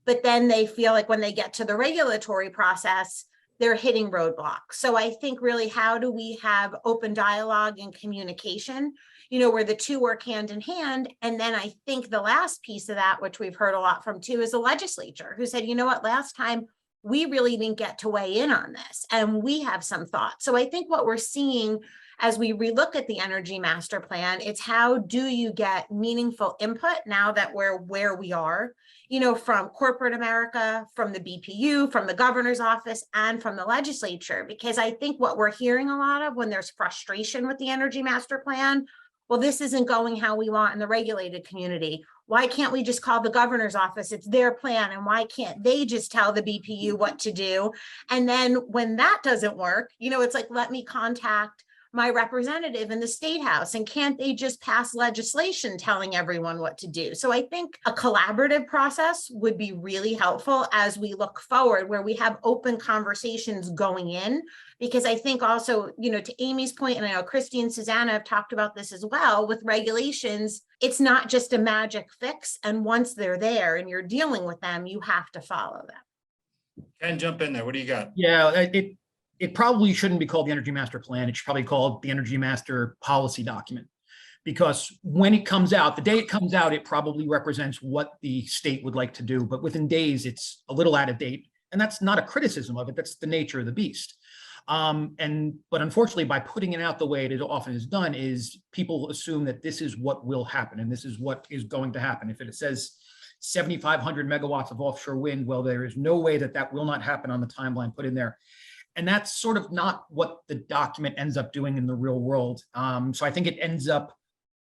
S6: but then they feel like when they get to the regulatory process, they're hitting roadblocks. So I think really, how do we have open dialogue and communication, where the two work hand in hand? And then I think the last piece of that, which we've heard a lot from too, is the legislature, who said, last time we really didn't get to weigh in on this, and we have some thoughts. So I think what we're seeing as we relook at the energy master plan, it's how do you get meaningful input now that we're where we are, from corporate America, from the BPU, from the governor's office, and from the legislature. Because I think what we're hearing a lot of when there's frustration with the energy master plan, well, this isn't going how we want in the regulated community. Why can't we just call the governor's office? It's their plan. And why can't they just tell the BPU what to do? And then when that doesn't work, it's like, let me contact my representative in the state house, and can't they just pass legislation telling everyone what to do? So I think a collaborative process would be really helpful as we look forward, where we have open conversations going in, because I think also, to Amy's point, and I know Christie and Susanna have talked about this as well, with regulations, it's not just a magic fix. And once they're there and you're dealing with them, you have to follow them.
S2: Ken, jump in there. What do you got?
S7: Yeah, it probably shouldn't be called the Energy Master Plan. It should probably be called the Energy Master Policy Document, because when it comes out, the day it comes out, it probably represents what the state would like to do. But within days, it's a little out of date. And that's not a criticism of it. That's the nature of the beast. But unfortunately, by putting it out the way it often is done, is people assume that this is what will happen and this is what is going to happen. If it says 7,500 megawatts of offshore wind, well, there is no way that will not happen on the timeline put in there. And that's sort of not what the document ends up doing in the real world. So I think it ends up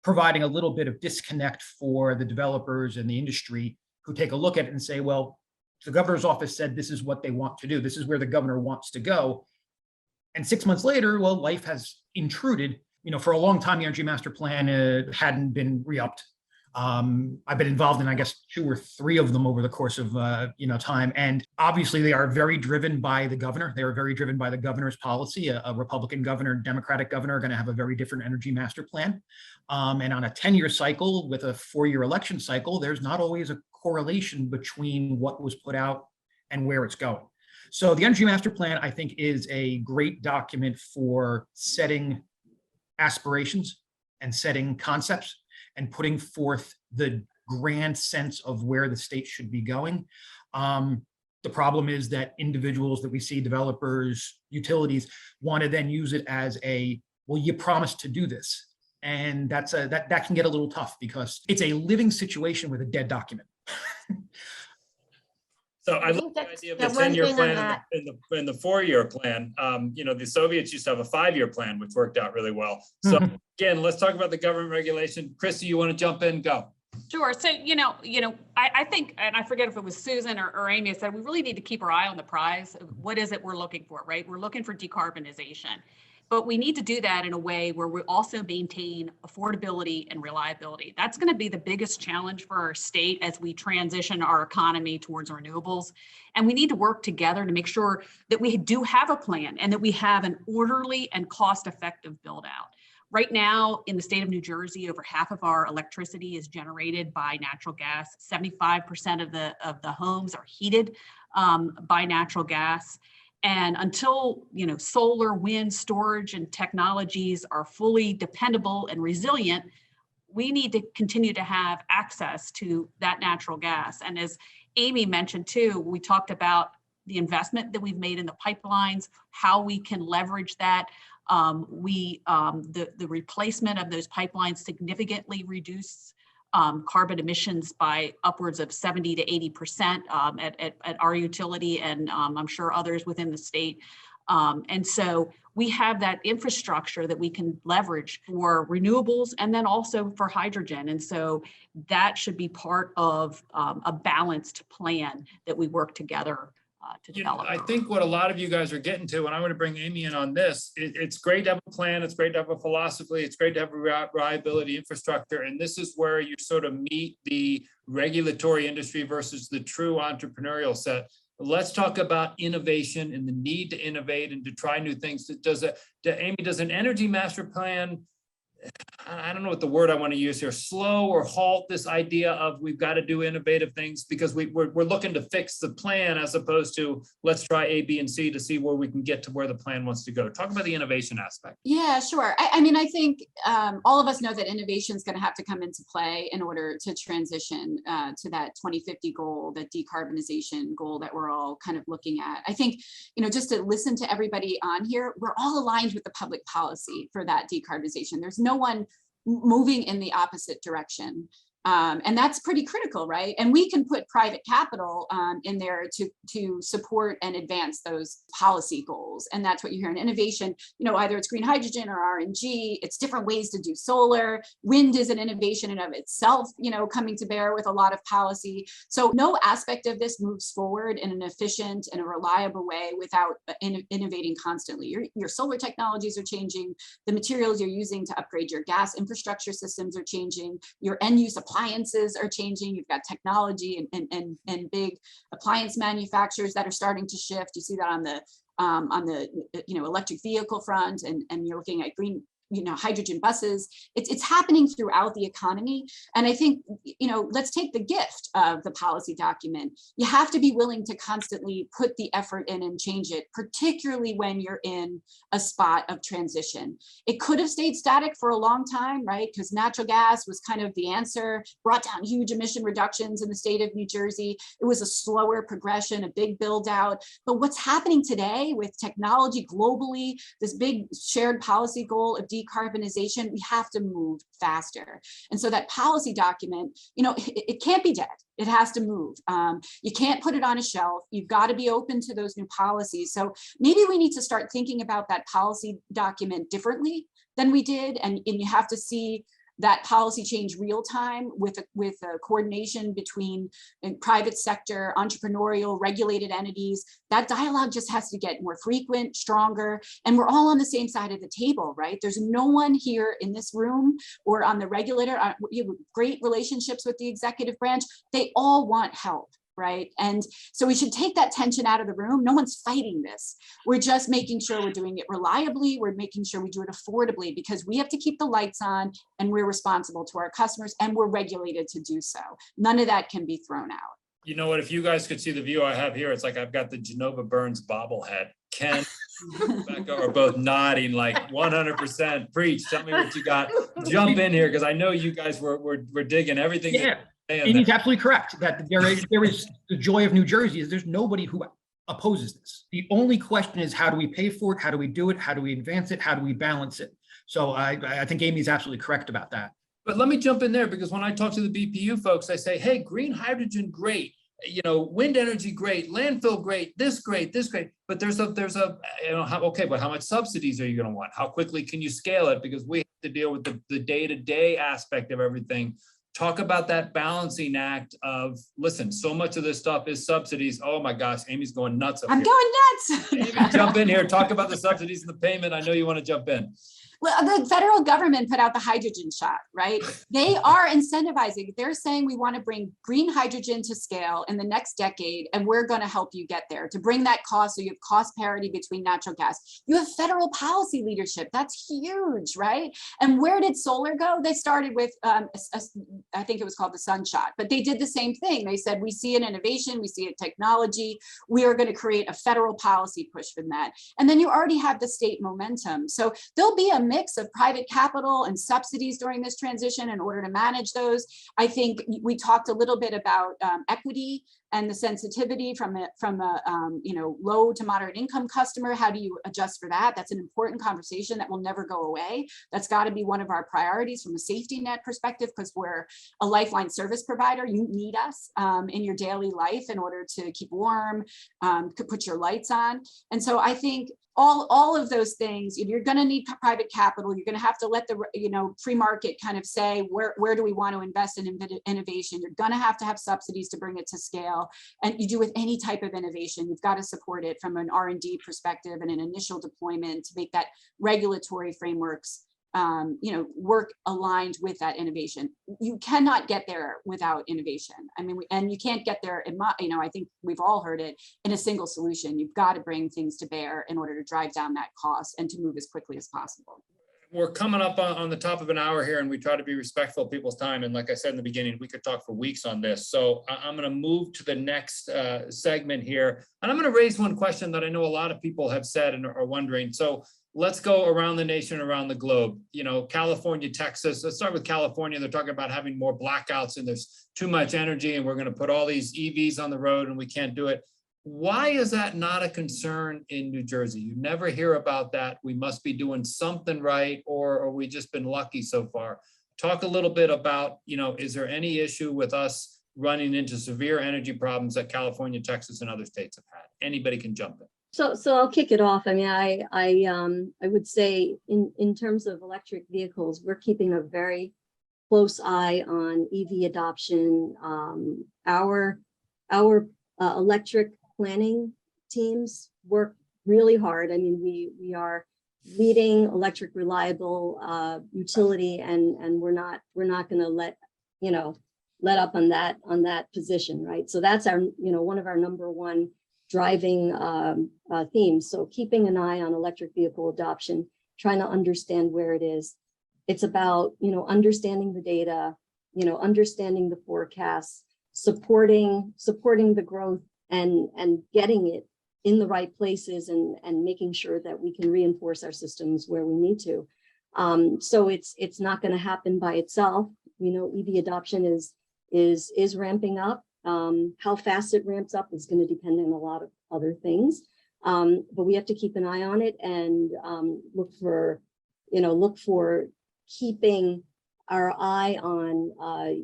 S7: providing a little bit of disconnect for the developers and the industry, who take a look at it and say, well, the governor's office said this is what they want to do. This is where the governor wants to go. And 6 months later, well, life has intruded. for a long time, the Energy Master Plan hadn't been re-upped. I've been involved in, I guess, 2 or 3 of them over the course of, time. And obviously they are very driven by the governor. They are very driven by the governor's policy. A Republican governor, Democratic governor are going to have a very different energy master plan. And on a 10-year cycle with a 4-year election cycle, there's not always a correlation between what was put out and where it's going. So the Energy Master Plan, I think, is a great document for setting aspirations and setting concepts and putting forth the grand sense of where the state should be going. The problem is that individuals that we see, developers, utilities, want to then use it as well, you promised to do this. And that can get a little tough because it's a living situation with a dead document.
S2: So I love the idea of the 10-year plan and the 4-year plan. The Soviets used to have a 5-year plan, which worked out really well. So again, let's talk about the government regulation. Christy, you want to jump in? Go.
S3: Sure. So, I think, and I forget if it was Susan or Amy said, we really need to keep our eye on the prize. What is it we're looking for, right? We're looking for decarbonization. But we need to do that in a way where we also maintain affordability and reliability. That's going to be the biggest challenge for our state as we transition our economy towards renewables. And we need to work together to make sure that we do have a plan and that we have an orderly and cost-effective build out. Right now in the state of New Jersey, over half of our electricity is generated by natural gas. 75% of the homes are heated by natural gas. And until, solar, wind, storage, and technologies are fully dependable and resilient, we need to continue to have access to that natural gas. And as Amy mentioned too, we talked about the investment that we've made in the pipelines, how we can leverage that. The replacement of those pipelines significantly reduce carbon emissions by upwards of 70 to 80% at our utility, and I'm sure others within the state. And so we have that infrastructure that we can leverage for renewables and then also for hydrogen. And so that should be part of a balanced plan that we work together to develop.
S2: I think what a lot of you guys are getting to, and I'm going to bring Amy in on this, it's great to have a plan, it's great to have a philosophy, it's great to have a reliability infrastructure, and this is where you sort of meet the regulatory industry versus the true entrepreneurial set. Let's talk about innovation and the need to innovate and to try new things. Amy, does an energy master plan, I don't know what the word I want to use here, slow or halt this idea of we've got to do innovative things because we're looking to fix the plan as opposed to let's try A, B, and C to see where we can get to where the plan wants to go. Talk about the innovation aspect.
S4: Yeah, sure. I think all of us know that innovation is going to have to come into play in order to transition to that 2050 goal, that decarbonization goal that we're all kind of looking at. I think, just to listen to everybody on here, we're all aligned with the public policy for that decarbonization. There's no one moving in the opposite direction. And that's pretty critical, right? And we can put private capital in there to support and advance those policy goals. And that's what you hear in innovation, either it's green hydrogen or RNG, it's different ways to do solar. Wind is an innovation in of itself, coming to bear with a lot of policy. So no aspect of this moves forward in an efficient and a reliable way without innovating constantly. Your solar technologies are changing, the materials you're using to upgrade your gas infrastructure systems are changing, your end use appliances are changing. You've got technology and big appliance manufacturers that are starting to shift. You see that on the electric vehicle front, and you're looking at green hydrogen buses. It's happening throughout the economy. And I think, let's take the gift of the policy document. You have to be willing to constantly put the effort in and change it, particularly when you're in a spot of transition. It could have stayed static for a long time, right? Because natural gas was kind of the answer, brought down huge emission reductions in the state of New Jersey. It was a slower progression, a big build out. But what's happening today with technology globally, this big shared policy goal of decarbonization, we have to move faster. And so that policy document, it can't be dead. It has to move. You can't put it on a shelf. You've got to be open to those new policies. So maybe we need to start thinking about that policy document differently than we did. And you have to see that policy change real time with a coordination between private sector, entrepreneurial, regulated entities. That dialogue just has to get more frequent, stronger, and we're all on the same side of the table, right? There's no one here in this room or on the regulator. We have great relationships with the executive branch. They all want help, right? And so we should take that tension out of the room. No one's fighting this. We're just making sure we're doing it reliably. We're making sure we do it affordably, because we have to keep the lights on, and we're responsible to our customers, and we're regulated to do so. None of that can be thrown out.
S2: You know what, if you guys could see the view I have here, it's like I've got the Genova Burns bobblehead. Ken and Rebecca are both nodding like 100%. Preach, tell me what you got. Jump in here, because I know you guys were digging everything.
S7: Yeah, and he's absolutely correct that there is the joy of New Jersey is there's nobody who opposes this. The only question is, how do we pay for it? How do we do it? How do we advance it? How do we balance it? So I think Amy's absolutely correct about that.
S2: But let me jump in there, because when I talk to the BPU folks, I say, hey, green hydrogen, great. You know, wind energy, great. Landfill, great. This great. But there's a, you know, okay, but how much subsidies are you going to want? How quickly can you scale it? Because we have to deal with the day-to-day aspect of everything. Talk about that balancing act of, listen, so much of this stuff is subsidies. Oh my gosh, Amy's going nuts up
S4: I'm
S2: here.
S4: going nuts.
S2: Amy, jump in here. Talk about the subsidies and the payment. I know you want to jump in.
S4: Well, the federal government put out the hydrogen shot, right? They are incentivizing. They're saying we want to bring green hydrogen to scale in the next decade, and we're going to help you get there to bring that cost, so you have cost parity between natural gas. You have federal policy leadership. That's huge, right? And where did solar go? They started with, I think it was called the Sunshot, but they did the same thing. They said, we see an innovation, we see a technology, we are going to create a federal policy push for that. And then you already have the state momentum. So there'll be a mix of private capital and subsidies during this transition in order to manage those. I think we talked a little bit about equity and the sensitivity from a you know, low to moderate income customer. How do you adjust for that? That's an important conversation that will never go away. That's got to be one of our priorities from a safety net perspective, because we're a lifeline service provider. You need us in your daily life in order to keep warm, to put your lights on. And so I think all of those things, you're going to need private capital. You're going to have to let the, you know, free market kind of say, where do we want to invest in innovation? You're going to have subsidies to bring it to scale. And you do with any type of innovation, you've got to support it from an R&D perspective and an initial deployment to make that regulatory frameworks, you know, work aligned with that innovation. You cannot get there without innovation. I mean, and you can't get there in you know, I think we've all heard it, in a single solution. You've got to bring things to bear in order to drive down that cost and to move as quickly as possible.
S2: We're coming up on the top of an hour here, and we try to be respectful of people's time. And like I said in the beginning, we could talk for weeks on this. So I'm going to move to the next segment here. And I'm going to raise one question that I know a lot of people have said and are wondering. So let's go around the nation, around the globe. You know, California, Texas. Let's start with California. They're talking about having more blackouts and there's too much energy and we're going to put all these EVs on the road and we can't do it. Why is that not a concern in New Jersey? You never hear about that. We must be doing something right, or we just been lucky so far. Talk a little bit about, you know, is there any issue with us running into severe energy problems that California, Texas, and other states have had? Anybody can jump in.
S5: So I'll kick it off. I mean, I would say in terms of electric vehicles, we're keeping a very close eye on EV adoption. Our electric planning teams work really hard. I mean, we are leading electric reliable utility, and we're not going to let up on that position, right? So that's our, you know, one of our number one driving themes. So keeping an eye on electric vehicle adoption, trying to understand where it is. It's about, you know, understanding the data, you know, understanding the forecasts, supporting the growth and getting it in the right places and making sure that we can reinforce our systems where we need to. So it's not going to happen by itself. You know, EV adoption is ramping up. How fast it ramps up is going to depend on a lot of other things. But we have to keep an eye on it and look for keeping our eye on,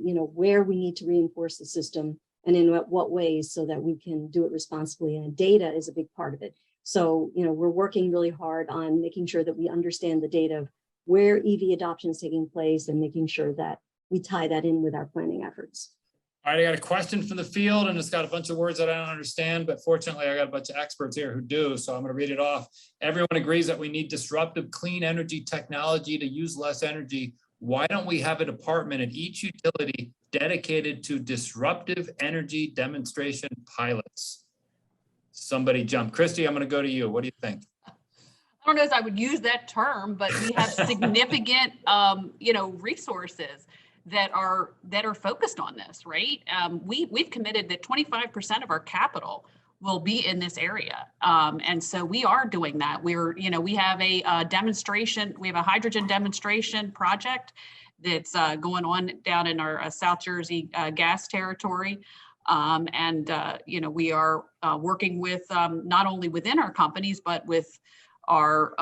S5: you know, where we need to reinforce the system and in what ways so that we can do it responsibly. And data is a big part of it. So, you know, we're working really hard on making sure that we understand the data of where EV adoption is taking place and making sure that we tie that in with our planning efforts.
S2: All right, I got a question from the field and it's got a bunch of words that I don't understand, but fortunately I got a bunch of experts here who do, so I'm going to read it off. Everyone agrees that we need disruptive clean energy technology to use less energy. Why don't we have a department at each utility dedicated to disruptive energy demonstration pilots? Somebody jump. Christie, I'm going to go to you. What do you think?
S3: I don't know if I would use that term, but we have significant, resources that are focused on this, right? We've committed that 25% of our capital will be in this area. And so we are doing that. We have a demonstration, we have a hydrogen demonstration project that's going on down in our South Jersey gas territory. We are working with not only within our companies, but with our,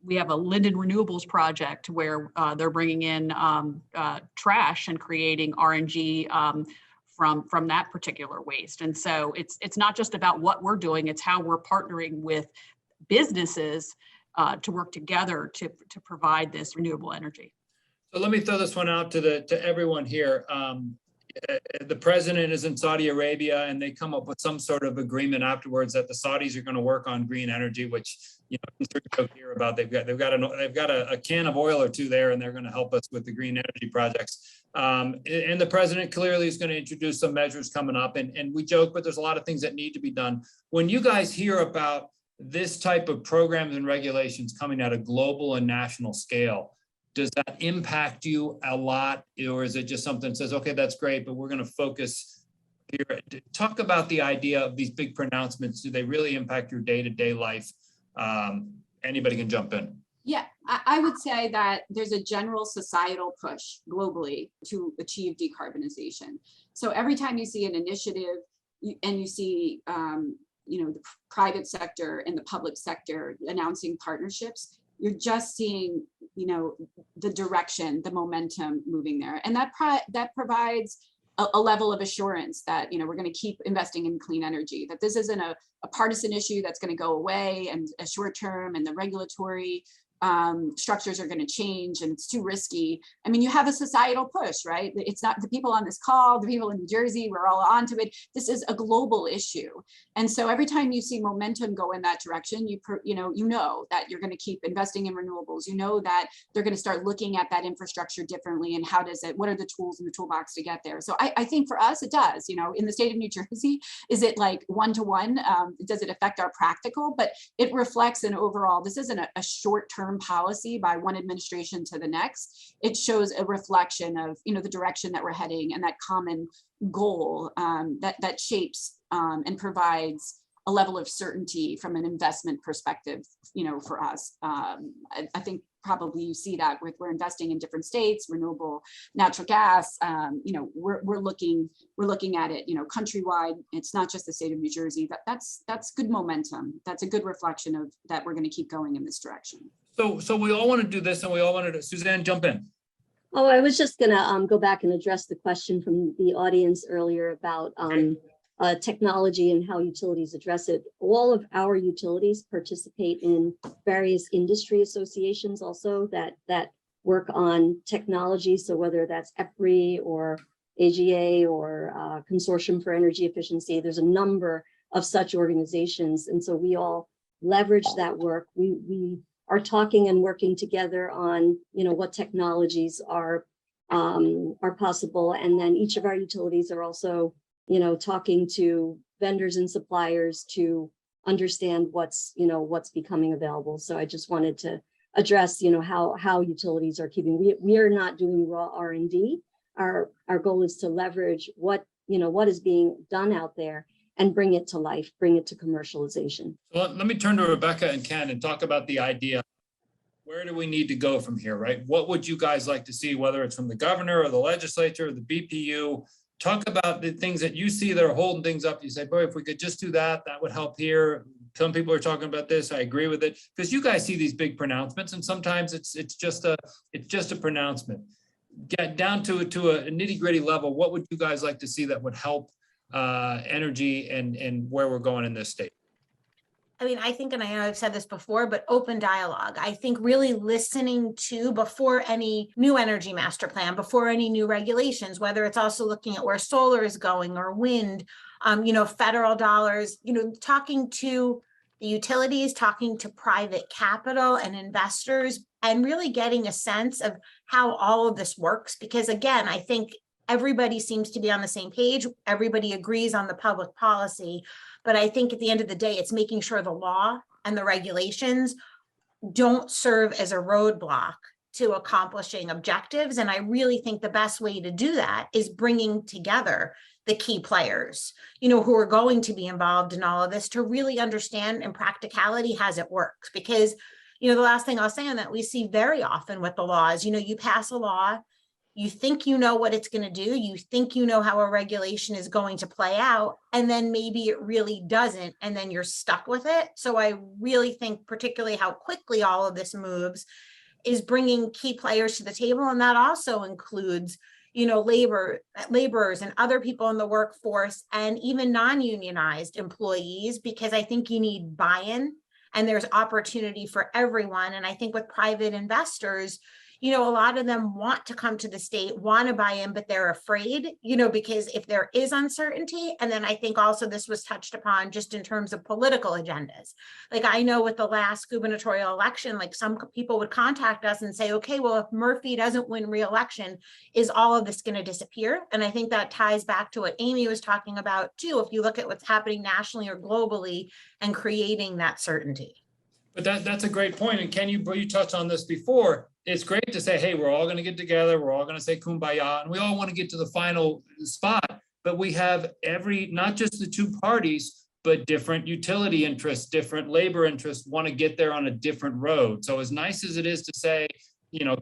S3: we have a Linden Renewables project where they're bringing in trash and creating RNG from that particular waste. And so it's not just about what we're doing, it's how we're partnering with businesses to work together to provide this renewable energy.
S2: So let me throw this one out to everyone here. The president is in Saudi Arabia and they come up with some sort of agreement afterwards that the Saudis are going to work on green energy, which hear about. They've got a can of oil or two there, and they're going to help us with the green energy projects. And the president clearly is going to introduce some measures coming up. And we joke, but there's a lot of things that need to be done. When you guys hear about this type of programs and regulations coming at a global and national scale, does that impact you a lot, or is it just something that says, okay, that's great, but we're going to focus here? Talk about the idea of these big pronouncements. Do they really impact your day-to-day life? Anybody can jump in.
S4: Yeah, I would say that there's a general societal push globally to achieve decarbonization. So every time you see an initiative and you see, the private sector and the public sector announcing partnerships, you're just seeing, the direction, the momentum moving there. And that provides a level of assurance that, we're going to keep investing in clean energy, that this isn't a partisan issue that's going to go away and a short term, and the regulatory structures are going to change and it's too risky. I mean, you have a societal push, right? It's not the people on this call, the people in New Jersey, we're all onto it. This is a global issue. And so every time you see momentum go in that direction, you know that you're going to keep investing in renewables. You know that they're going to start looking at that infrastructure differently, and what are the tools in the toolbox to get there? So I think for us, it does, in the state of New Jersey, is it like one-to-one? Does it affect our practical? But it reflects an overall, this isn't a short-term policy by one administration to the next. It shows a reflection of the direction that we're heading, and that common goal that shapes and provides a level of certainty from an investment perspective, for us. I think probably you see that we're investing in different states, renewable natural gas. We're looking at it, countrywide. It's not just the state of New Jersey. That's good momentum. That's a good reflection of that. We're going to keep going in this direction.
S2: So we all want to do this, and we all want to. Suzanne, jump in.
S5: Oh, I was just going to go back and address the question from the audience earlier about technology and how utilities address it. All of our utilities participate in various industry associations also that work on technology. So whether that's EPRI or AGA or Consortium for Energy Efficiency, there's a number of such organizations. And so we all leverage that work. We are talking and working together on, what technologies are possible. And then each of our utilities are also, talking to vendors and suppliers to understand what's becoming available. So I just wanted to address, how utilities are keeping, we are not doing raw R&D. Our goal is to leverage what is being done out there and bring it to life, bring it to commercialization.
S2: Well, let me turn to Rebecca and Ken and talk about the idea. Where do we need to go from here, right? What would you guys like to see, whether it's from the governor or the legislature or the BPU? Talk about the things that you see that are holding things up. You say, boy, if we could just do that, that would help here. Some people are talking about this. I agree with it, because you guys see these big pronouncements, and sometimes it's just a pronouncement. Get down to a nitty-gritty level. What would you guys like to see that would help energy and where we're going in this state?
S6: I mean, I think, and I know I've said this before, but open dialogue. I think really listening to before any new energy master plan, before any new regulations, whether it's also looking at where solar is going or wind, federal dollars, talking to the utilities, talking to private capital and investors, and really getting a sense of how all of this works. Because again, I think everybody seems to be on the same page. Everybody agrees on the public policy. But I think at the end of the day, it's making sure the law and the regulations don't serve as a roadblock to accomplishing objectives. And I really think the best way to do that is bringing together the key players, who are going to be involved in all of this to really understand in practicality how it works. Because, the last thing I'll say on that, we see very often with the laws, you pass a law, you think you know what it's going to do, you think you know how a regulation is going to play out, and then maybe it really doesn't, and then you're stuck with it. So I really think particularly how quickly all of this moves is bringing key players to the table, and that also includes laborers and other people in the workforce and even non-unionized employees, because I think you need buy-in and there's opportunity for everyone. And I think with private investors, a lot of them want to come to the state, want to buy in, but they're afraid, because if there is uncertainty, and then I think also this was touched upon just in terms of political agendas. Like I know with the last gubernatorial election, like some people would contact us and say, okay, well, if Murphy doesn't win re-election, is all of this going to disappear? And I think that ties back to what Amy was talking about too. If you look at what's happening nationally or globally and creating that certainty.
S2: But that's a great point. And Ken, you touched on this before. It's great to say, hey, we're all going to get together. We're all going to say kumbaya, and we all want to get to the final spot. But we have not just the two parties, but different utility interests, different labor interests want to get there on a different road. So as nice as it is to say,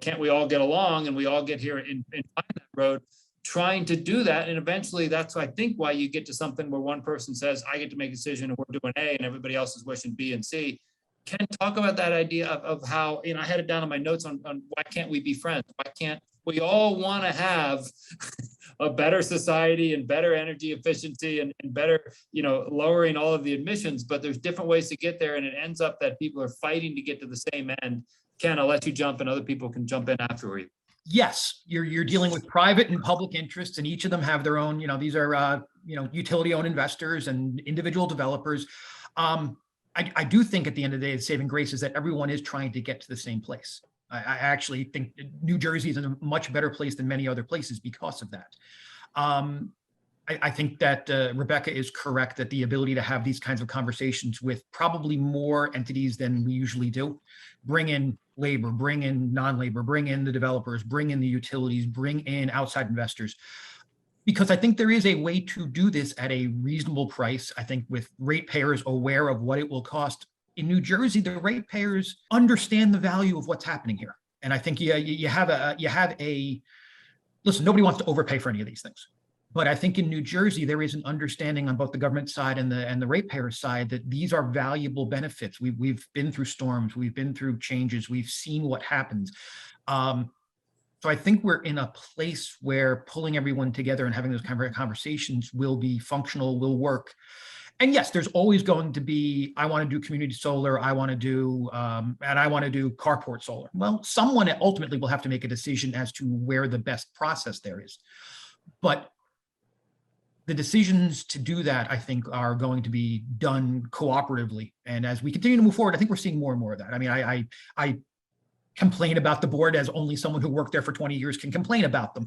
S2: can't we all get along and we all get here and find that road, trying to do that. And eventually that's, I think, why you get to something where one person says, I get to make a decision and we're doing A, and everybody else is wishing B and C. Ken, talk about that idea of how, I had it down on my notes on why can't we be friends? Why can't we all want to have a better society and better energy efficiency and better, lowering all of the emissions, but there's different ways to get there. And it ends up that people are fighting to get to the same end. Ken, I'll let you jump and other people can jump in after you.
S7: Yes, you're dealing with private and public interests, and each of them have their own, these are, utility-owned investors and individual developers. I do think at the end of the day, the saving grace is that everyone is trying to get to the same place. I actually think New Jersey is in a much better place than many other places because of that. I think that Rebecca is correct that the ability to have these kinds of conversations with probably more entities than we usually do, bring in labor, bring in non-labor, bring in the developers, bring in the utilities, bring in outside investors. Because I think there is a way to do this at a reasonable price. I think with ratepayers aware of what it will cost. In New Jersey, the ratepayers understand the value of what's happening here. And I think you have a listen, nobody wants to overpay for any of these things. But I think in New Jersey, there is an understanding on both the government side and the ratepayer side that these are valuable benefits. We've been through storms, we've been through changes, we've seen what happens. So I think we're in a place where pulling everyone together and having those kind of conversations will be functional, will work. And yes, there's always going to be, I want to do community solar, I want to do, and I want to do carport solar. Well, someone ultimately will have to make a decision as to where the best process there is. But the decisions to do that, I think, are going to be done cooperatively. And as we continue to move forward, I think we're seeing more and more of that. I mean, I complain about the board as only someone who worked there for 20 years can complain about them.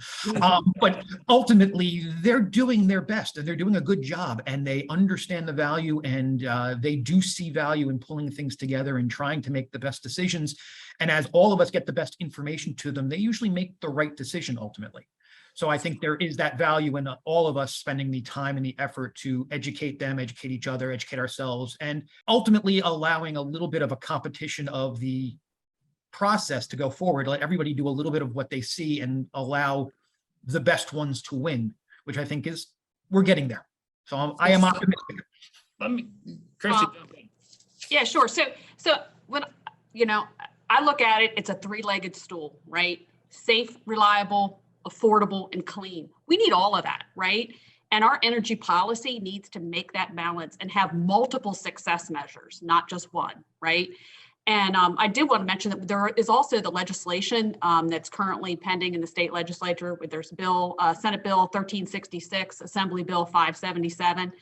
S7: But ultimately, they're doing their best and they're doing a good job, and they understand the value, and they do see value in pulling things together and trying to make the best decisions. And as all of us get the best information to them, they usually make the right decision ultimately. So I think there is that value in all of us spending the time and the effort to educate them, educate each other, educate ourselves, and ultimately allowing a little bit of a competition of the process to go forward. Let everybody do a little bit of what they see and allow the best ones to win, which I think is, we're getting there. So I am optimistic.
S2: Let me, Christie, jump in.
S3: Yeah, sure. So when, I look at it, it's a three-legged stool, right? Safe, reliable, affordable, and clean. We need all of that, right? And our energy policy needs to make that balance and have multiple success measures, not just one, right? And I did want to mention that there is also the legislation that's currently pending in the state legislature. There's Senate Bill 1366, Assembly Bill 577.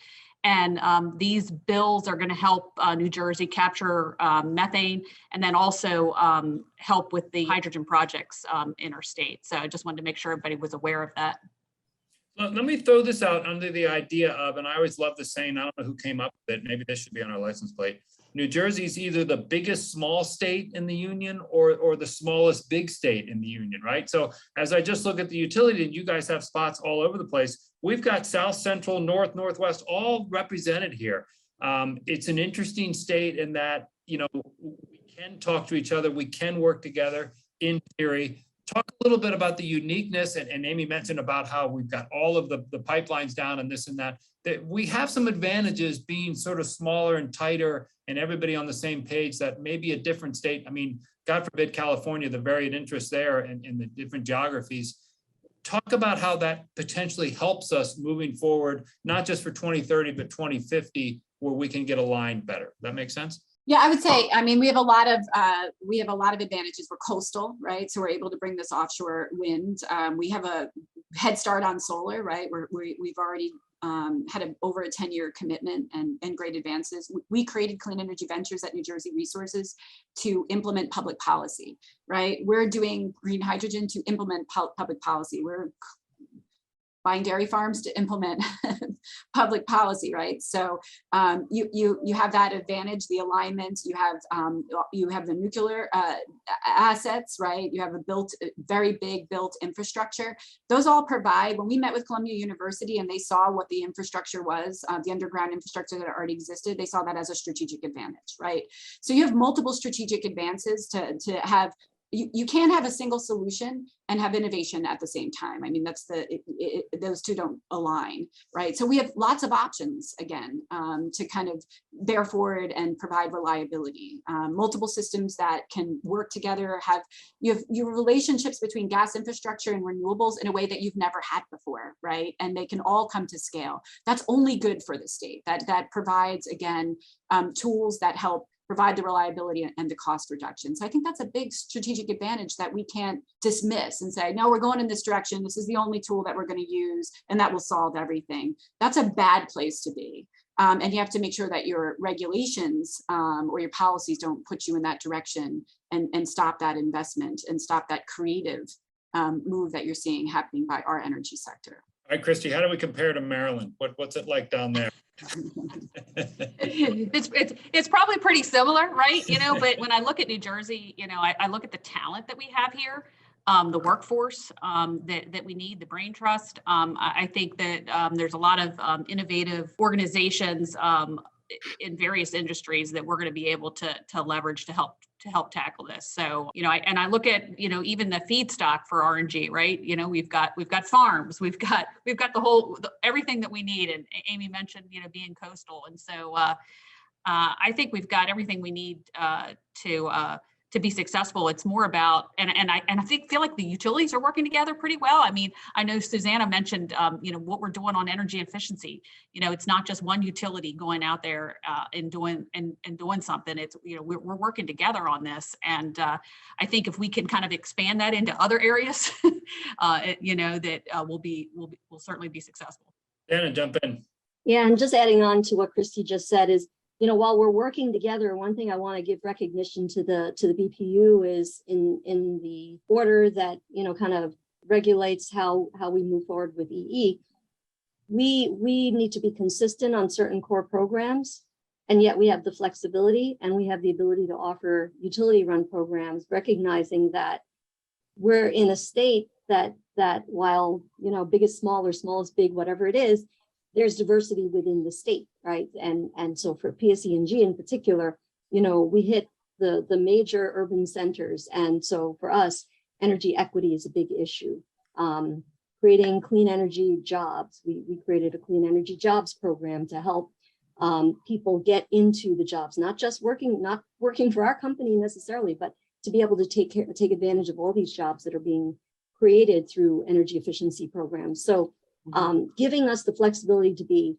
S3: And these bills are going to help New Jersey capture methane, and then also help with the hydrogen projects in our state. So I just wanted to make sure everybody was aware of that.
S2: Let me throw this out under the idea of, and I always love the saying, I don't know who came up with it, maybe this should be on our license plate. New Jersey is either the biggest small state in the union or the smallest big state in the union, right? So as I just look at the utility, and you guys have spots all over the place, we've got South, Central, North, Northwest, all represented here. It's an interesting state in that, you know, we can talk to each other, we can work together in theory. Talk a little bit about the uniqueness, and Amy mentioned about how we've got all of the pipelines down and this and that we have some advantages being sort of smaller and tighter and everybody on the same page that may be a different state. I mean, God forbid, California, the varied interests there and the different geographies. Talk about how that potentially helps us moving forward, not just for 2030, but 2050, where we can get aligned better. That makes sense?
S4: Yeah, I would say, I mean, we have a lot of advantages. We're coastal, right? So we're able to bring this offshore wind. We have a head start on solar, right? We've already had over a 10-year commitment and great advances. We created Clean Energy Ventures at New Jersey Resources to implement public policy, right? We're doing green hydrogen to implement public policy. We're buying dairy farms to implement public policy, right? So you have that advantage, the alignment. You have the nuclear assets, right? You have a very big built infrastructure. Those all provide. When we met with Columbia University and they saw what the infrastructure was, the underground infrastructure that already existed, they saw that as a strategic advantage, right? So you have multiple strategic advances to have. You can't have a single solution and have innovation at the same time. I mean, that's those two don't align, right? So we have lots of options, again, to kind of bear forward and provide reliability. Multiple systems that can work together, you have relationships between gas infrastructure and renewables in a way that you've never had before, right? And they can all come to scale. That's only good for the state. That provides, again, tools that help provide the reliability and the cost reduction. So I think that's a big strategic advantage that we can't dismiss and say, no, we're going in this direction. This is the only tool that we're going to use and that will solve everything. That's a bad place to be. And you have to make sure that your regulations or your policies don't put you in that direction and stop that investment and stop that creative move that you're seeing happening by our energy sector.
S2: All right, Christy, how do we compare to Maryland? What's it like down there?
S3: It's probably pretty similar, right? You know, but when I look at New Jersey, you know, I look at the talent that we have here, the workforce that we need, the brain trust. I think that there's a lot of innovative organizations in various industries that we're going to be able to leverage to help tackle this. So, you know, I look at, you know, even the feedstock for RNG, right? You know, we've got farms, we've got everything that we need. And Amy mentioned, you know, being coastal. And so I think we've got everything we need to be successful. It's more about, and I feel like the utilities are working together pretty well. I mean, I know Susanna mentioned, you know, what we're doing on energy efficiency. You know, it's not just one utility going out there and doing something. It's, you know, we're working together on this. And I think if we can kind of expand that into other areas, you know, that we'll certainly be successful.
S2: Dana, jump in.
S5: Yeah, and just adding on to what Christy just said is, you know, while we're working together, one thing I want to give recognition to the BPU is in the order that, you know, kind of regulates how we move forward with EE. We need to be consistent on certain core programs, and yet we have the flexibility and we have the ability to offer utility run programs, recognizing that we're in a state that while, you know, big is small or small is big, whatever it is, there's diversity within the state, right? And so for PSEG in particular, you know, we hit the major urban centers. And so for us, energy equity is a big issue. Creating clean energy jobs. We created a clean energy jobs program to help people get into the jobs, not working for our company necessarily, but to be able to take advantage of all these jobs that are being created through energy efficiency programs. So giving us the flexibility to be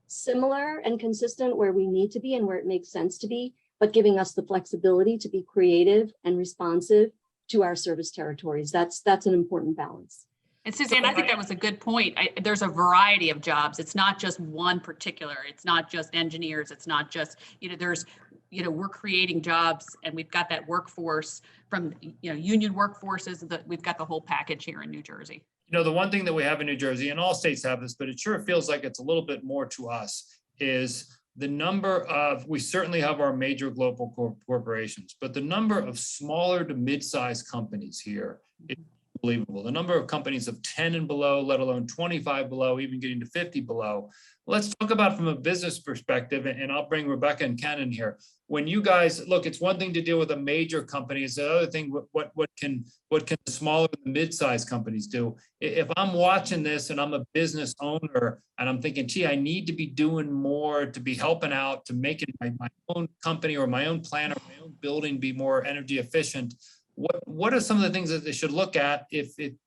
S5: similar and consistent where we need to be and where it makes sense to be, but giving us the flexibility to be creative and responsive to our service territories. That's an important balance.
S3: And Suzanne, I think that was a good point. There's a variety of jobs. It's not just one particular. It's not just engineers. It's not just, we're creating jobs and we've got that workforce from, union workforces that we've got the whole package here in New Jersey.
S2: The one thing that we have in New Jersey, and all states have this, but it sure feels like it's a little bit more to us, is the number of, we certainly have our major global corporations, but the number of smaller to mid-sized companies here is unbelievable. The number of companies of 10 and below, let alone 25 below, even getting to 50 below. Let's talk about from a business perspective, and I'll bring Rebecca and Ken in here. When you guys look, it's one thing to deal with a major company. It's the other thing, what can the smaller and mid-sized companies do? If I'm watching this and I'm a business owner and I'm thinking, gee, I need to be doing more to be helping out, to making my own company or my own plant or my own building be more energy efficient, what are some of the things that they should look at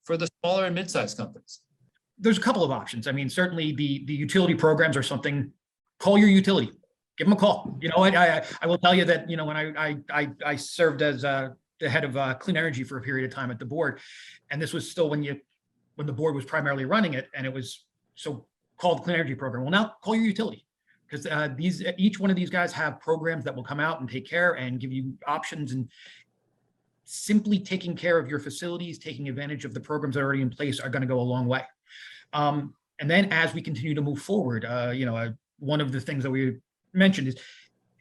S2: for the smaller and mid-sized companies?
S7: There's a couple of options. I mean, certainly the utility programs are something. Call your utility, give them a call. I will tell you that, when I served as the head of clean energy for a period of time at the board, and this was still when the board was primarily running it, and it was so called clean energy program. Well, now call your utility, because each one of these guys have programs that will come out and take care and give you options, and simply taking care of your facilities, taking advantage of the programs that are already in place are going to go a long way. And then as we continue to move forward, one of the things that we mentioned is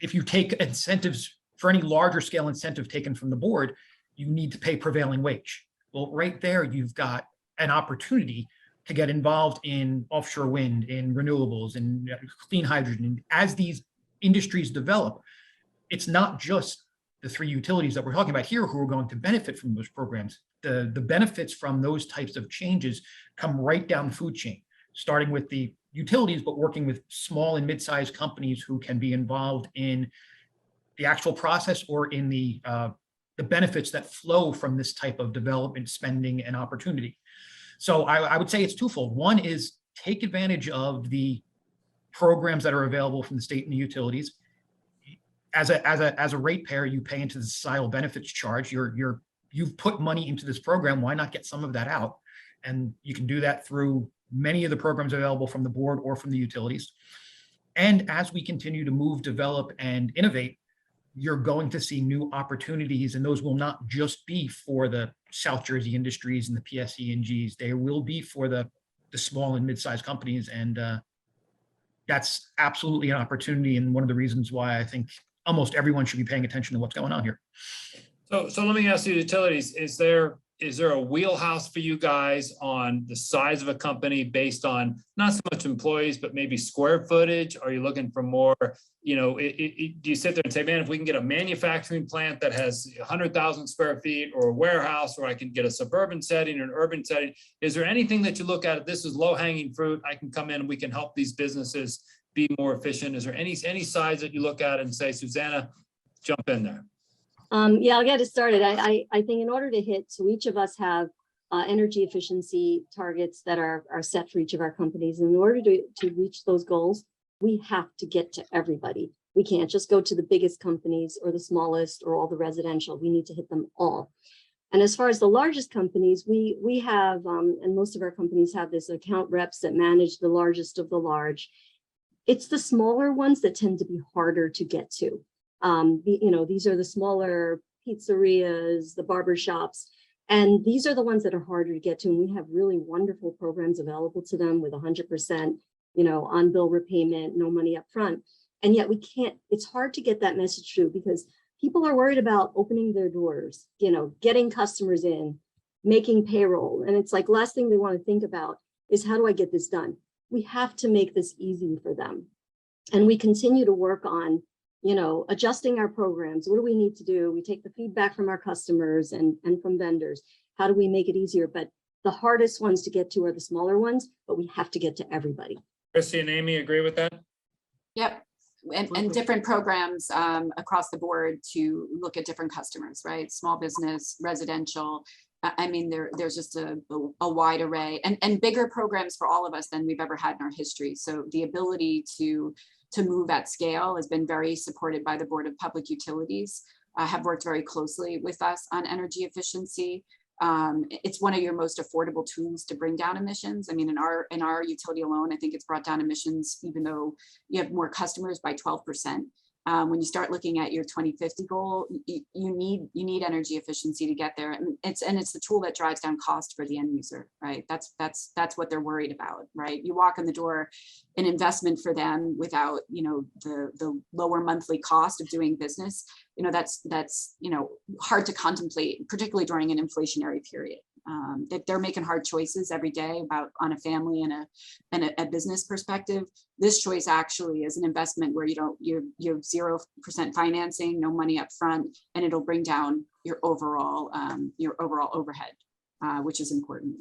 S7: if you take incentives for any larger scale incentive taken from the board, you need to pay prevailing wage. Well, right there, you've got an opportunity to get involved in offshore wind, in renewables, in clean hydrogen. And as these industries develop, it's not just the three utilities that we're talking about here who are going to benefit from those programs. The benefits from those types of changes come right down the food chain, starting with the utilities, but working with small and mid-sized companies who can be involved in the actual process or in the benefits that flow from this type of development, spending, and opportunity. So I would say it's twofold. One is take advantage of the programs that are available from the state and the utilities. As a ratepayer, you pay into the societal benefits charge. You've put money into this program. Why not get some of that out? And you can do that through many of the programs available from the board or from the utilities. And as we continue to move, develop, and innovate, you're going to see new opportunities, and those will not just be for the South Jersey industries and the PSEGs. They will be for the small and mid-sized companies, and that's absolutely an opportunity, and one of the reasons why I think almost everyone should be paying attention to what's going on here.
S2: So let me ask you, utilities, is there a wheelhouse for you guys on the size of a company based on not so much employees, but maybe square footage? Are you looking for more, do you sit there and say, man, if we can get a manufacturing plant that has 100,000 square feet, or a warehouse, or I can get a suburban setting or an urban setting, is there anything that you look at, this is low hanging fruit, I can come in and we can help these businesses be more efficient? Is there any size that you look at and say, Susanna, jump in there?
S5: Yeah, I'll get it started. I think in order to hit, so each of us have energy efficiency targets that are set for each of our companies. And in order to reach those goals, we have to get to everybody. We can't just go to the biggest companies or the smallest or all the residential. We need to hit them all. And as far as the largest companies, we have, and most of our companies have this, account reps that manage the largest of the large. It's the smaller ones that tend to be harder to get to. These are the smaller pizzerias, the barber shops, and these are the ones that are harder to get to. And we have really wonderful programs available to them with 100%, on bill repayment, no money up front. And yet we can't, it's hard to get that message through because people are worried about opening their doors, getting customers in, making payroll. And it's like last thing they want to think about is how do I get this done? We have to make this easy for them. And we continue to work on adjusting our programs. What do we need to do? We take the feedback from our customers and from vendors. How do we make it easier? But the hardest ones to get to are the smaller ones, but we have to get to everybody.
S2: Christie and Amy agree with that?
S4: Yep. And different programs across the board to look at different customers, right? Small business, residential, I mean, there's just a wide array and bigger programs for all of us than we've ever had in our history. So the ability to move at scale has been very supported by the Board of Public Utilities, have worked very closely with us on energy efficiency. It's one of your most affordable tools to bring down emissions. I mean, in our utility alone, I think it's brought down emissions, even though you have more customers, by 12%. When you start looking at your 2050 goal, you need energy efficiency to get there, and it's the tool that drives down cost for the end user, right? That's what they're worried about, right? You walk in the door, an investment for them without the lower monthly cost of doing business. That's hard to contemplate, particularly during an inflationary period. They're making hard choices every day on a family and a business perspective. This choice actually is an investment where you have 0% financing, no money up front, and it'll bring down your overall overhead, which is important.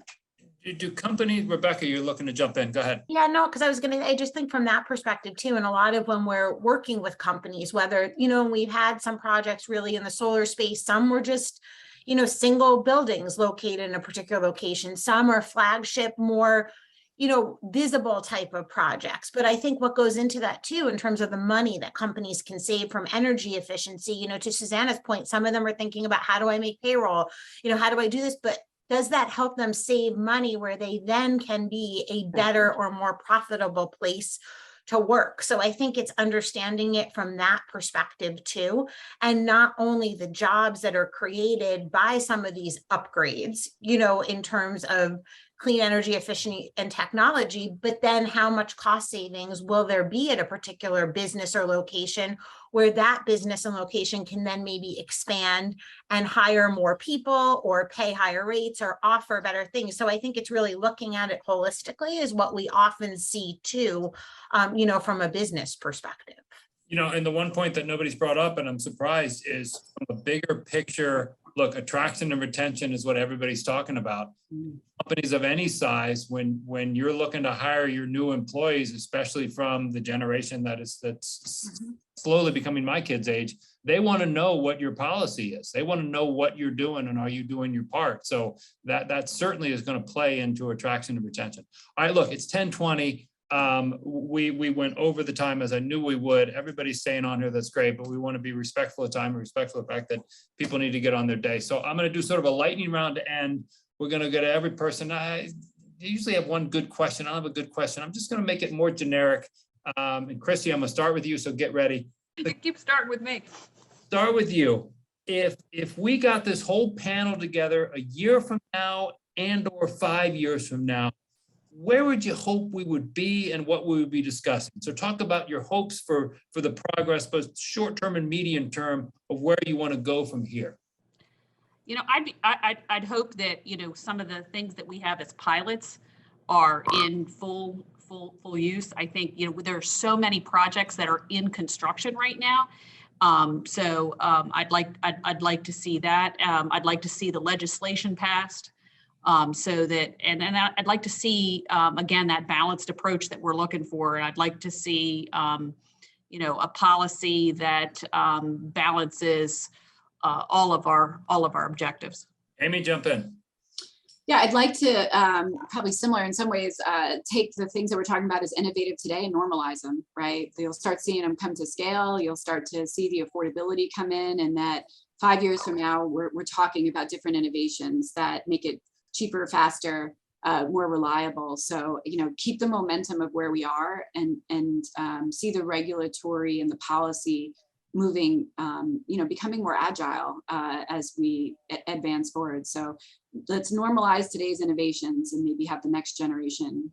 S2: Do companies, Rebecca, you're looking to jump in, go ahead.
S6: Yeah, no, because I just think from that perspective too, and a lot of when we're working with companies, whether, we've had some projects really in the solar space, some were just, single buildings located in a particular location, some are flagship, more, visible type of projects. But I think what goes into that too, in terms of the money that companies can save from energy efficiency, to Susanna's point, some of them are thinking about, how do I make payroll? How do I do this? But does that help them save money where they then can be a better or more profitable place to work? So I think it's understanding it from that perspective too, and not only the jobs that are created by some of these upgrades, in terms of clean energy efficiency and technology, but then how much cost savings will there be at a particular business or location where that business and location can then maybe expand and hire more people or pay higher rates or offer better things. So I think it's really looking at it holistically is what we often see too, from a business perspective.
S2: And the one point that nobody's brought up, and I'm surprised, is from a bigger picture, look, attraction and retention is what everybody's talking about. Companies of any size, when you're looking to hire your new employees, especially from the generation that's slowly becoming my kids' age, they want to know what your policy is. They want to know what you're doing and are you doing your part. So that certainly is going to play into attraction and retention. All right, look, it's 10:20. We went over the time as I knew we would. Everybody's staying on here, that's great, but we want to be respectful of time and respectful of the fact that people need to get on their day. So I'm going to do sort of a lightning round to end. We're going to go to every person. I usually have one good question. I'll have a good question. I'm just going to make it more generic. And Christie, I'm going to start with you, so get ready.
S3: You keep starting with me.
S2: Start with you. If we got this whole panel together a year from now and or 5 years from now, where would you hope we would be and what we would be discussing? So talk about your hopes for the progress, both short-term and medium term, of where you want to go from here.
S3: I'd hope that, some of the things that we have as pilots are in full use. I think, there are so many projects that are in construction right now. So I'd like to see that. I'd like to see the legislation passed. So that, and I'd like to see, again, that balanced approach that we're looking for. And I'd like to see, a policy that balances all of our objectives.
S2: Amy, jump in.
S4: Yeah, I'd like to probably similar in some ways, take the things that we're talking about as innovative today and normalize them, right? You'll start seeing them come to scale. You'll start to see the affordability come in, and that 5 years from now, we're talking about different innovations that make it cheaper, faster, more reliable. So, keep the momentum of where we are and see the regulatory and the policy moving, becoming more agile as we advance forward. So let's normalize today's innovations and maybe have the next generation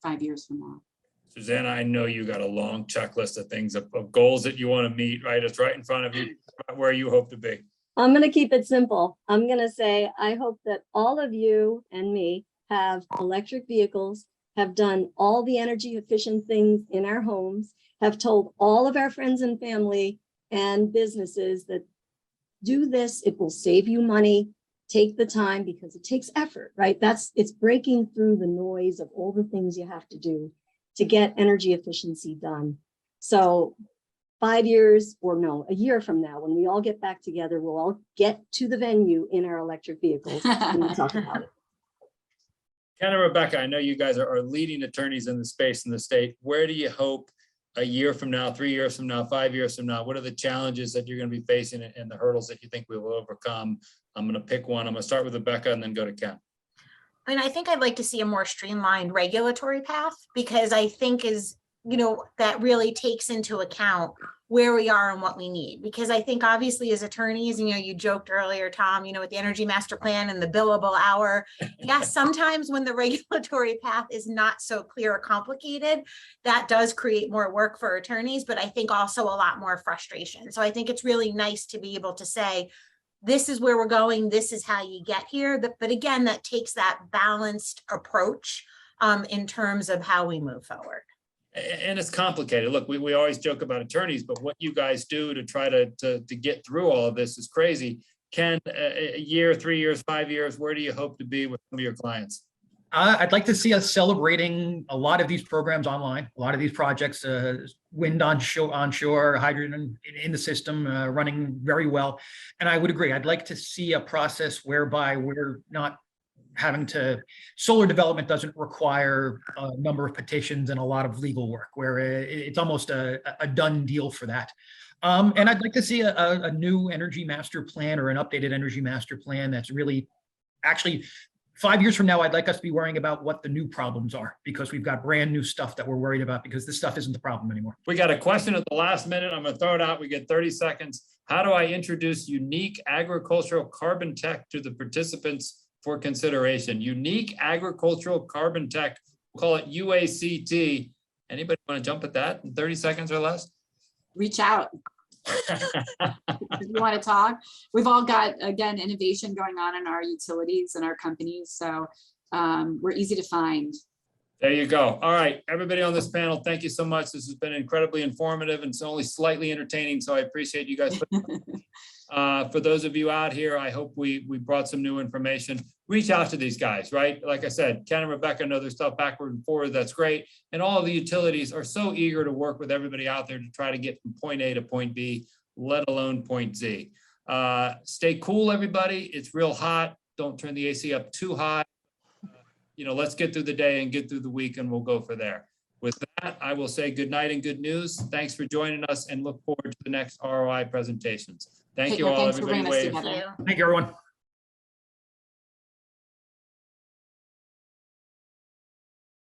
S4: 5 years from now.
S2: Susanna, I know you got a long checklist of things, of goals that you want to meet, right? It's right in front of you, where you hope to be.
S5: I'm going to keep it simple. I'm going to say, I hope that all of you and me have electric vehicles, have done all the energy efficient things in our homes, have told all of our friends and family and businesses that do this, it will save you money, take the time, because it takes effort, right? It's breaking through the noise of all the things you have to do to get energy efficiency done. So 5 years, or no, a year from now, when we all get back together, we'll all get to the venue in our electric vehicles and we'll talk about it.
S2: Ken and Rebecca, I know you guys are leading attorneys in the space in the state. Where do you hope a year from now, 3 years from now, 5 years from now, what are the challenges that you're going to be facing and the hurdles that you think we will overcome? I'm going to pick one. I'm going to start with Rebecca and then go to Ken.
S6: I mean, I think I'd like to see a more streamlined regulatory path, because I think that really takes into account where we are and what we need. Because I think obviously as attorneys, you joked earlier, Tom, with the energy master plan and the billable hour. Yes, sometimes when the regulatory path is not so clear or complicated, that does create more work for attorneys, but I think also a lot more frustration. So I think it's really nice to be able to say, this is where we're going, this is how you get here. But again, that takes that balanced approach in terms of how we move forward.
S2: And it's complicated. Look, we always joke about attorneys, but what you guys do to try to get through all of this is crazy. Ken, a year, 3 years, 5 years, where do you hope to be with some of your clients?
S7: I'd like to see us celebrating a lot of these programs online, a lot of these projects, wind onshore, hydrogen in the system, running very well. And I would agree, I'd like to see a process whereby we're not having solar development doesn't require a number of petitions and a lot of legal work, where it's almost a done deal for that. And I'd like to see a new energy master plan or an updated energy master plan that's really actually 5 years from now, I'd like us to be worrying about what the new problems are, because we've got brand new stuff that we're worried about, because this stuff isn't the problem anymore.
S2: We got a question at the last minute. I'm going to throw it out. We get 30 seconds. How do I introduce unique agricultural carbon tech to the participants for consideration? Unique agricultural carbon tech, we'll call it UACT. Anybody want to jump at that in 30 seconds or less?
S4: Reach out. If you want to talk, we've all got, again, innovation going on in our utilities and our companies, so we're easy to find.
S2: There you go. All right, everybody on this panel, thank you so much. This has been incredibly informative and it's only slightly entertaining, so I appreciate you guys. For those of you out here, I hope we brought some new information. Reach out to these guys, right? Like I said, Ken and Rebecca know their stuff backward and forward. That's great. And all of the utilities are so eager to work with everybody out there to try to get from point A to point B, let alone point Z. Stay cool, everybody. It's real hot. Don't turn the AC up too high. Let's get through the day and get through the week, and we'll go for there. With that, I will say good night and good news. Thanks for joining us, and look forward to the next ROI presentations. Thank you all,
S4: Thanks for
S2: everybody.
S4: bringing us
S2: Wave.
S4: together.
S7: Thank you, everyone.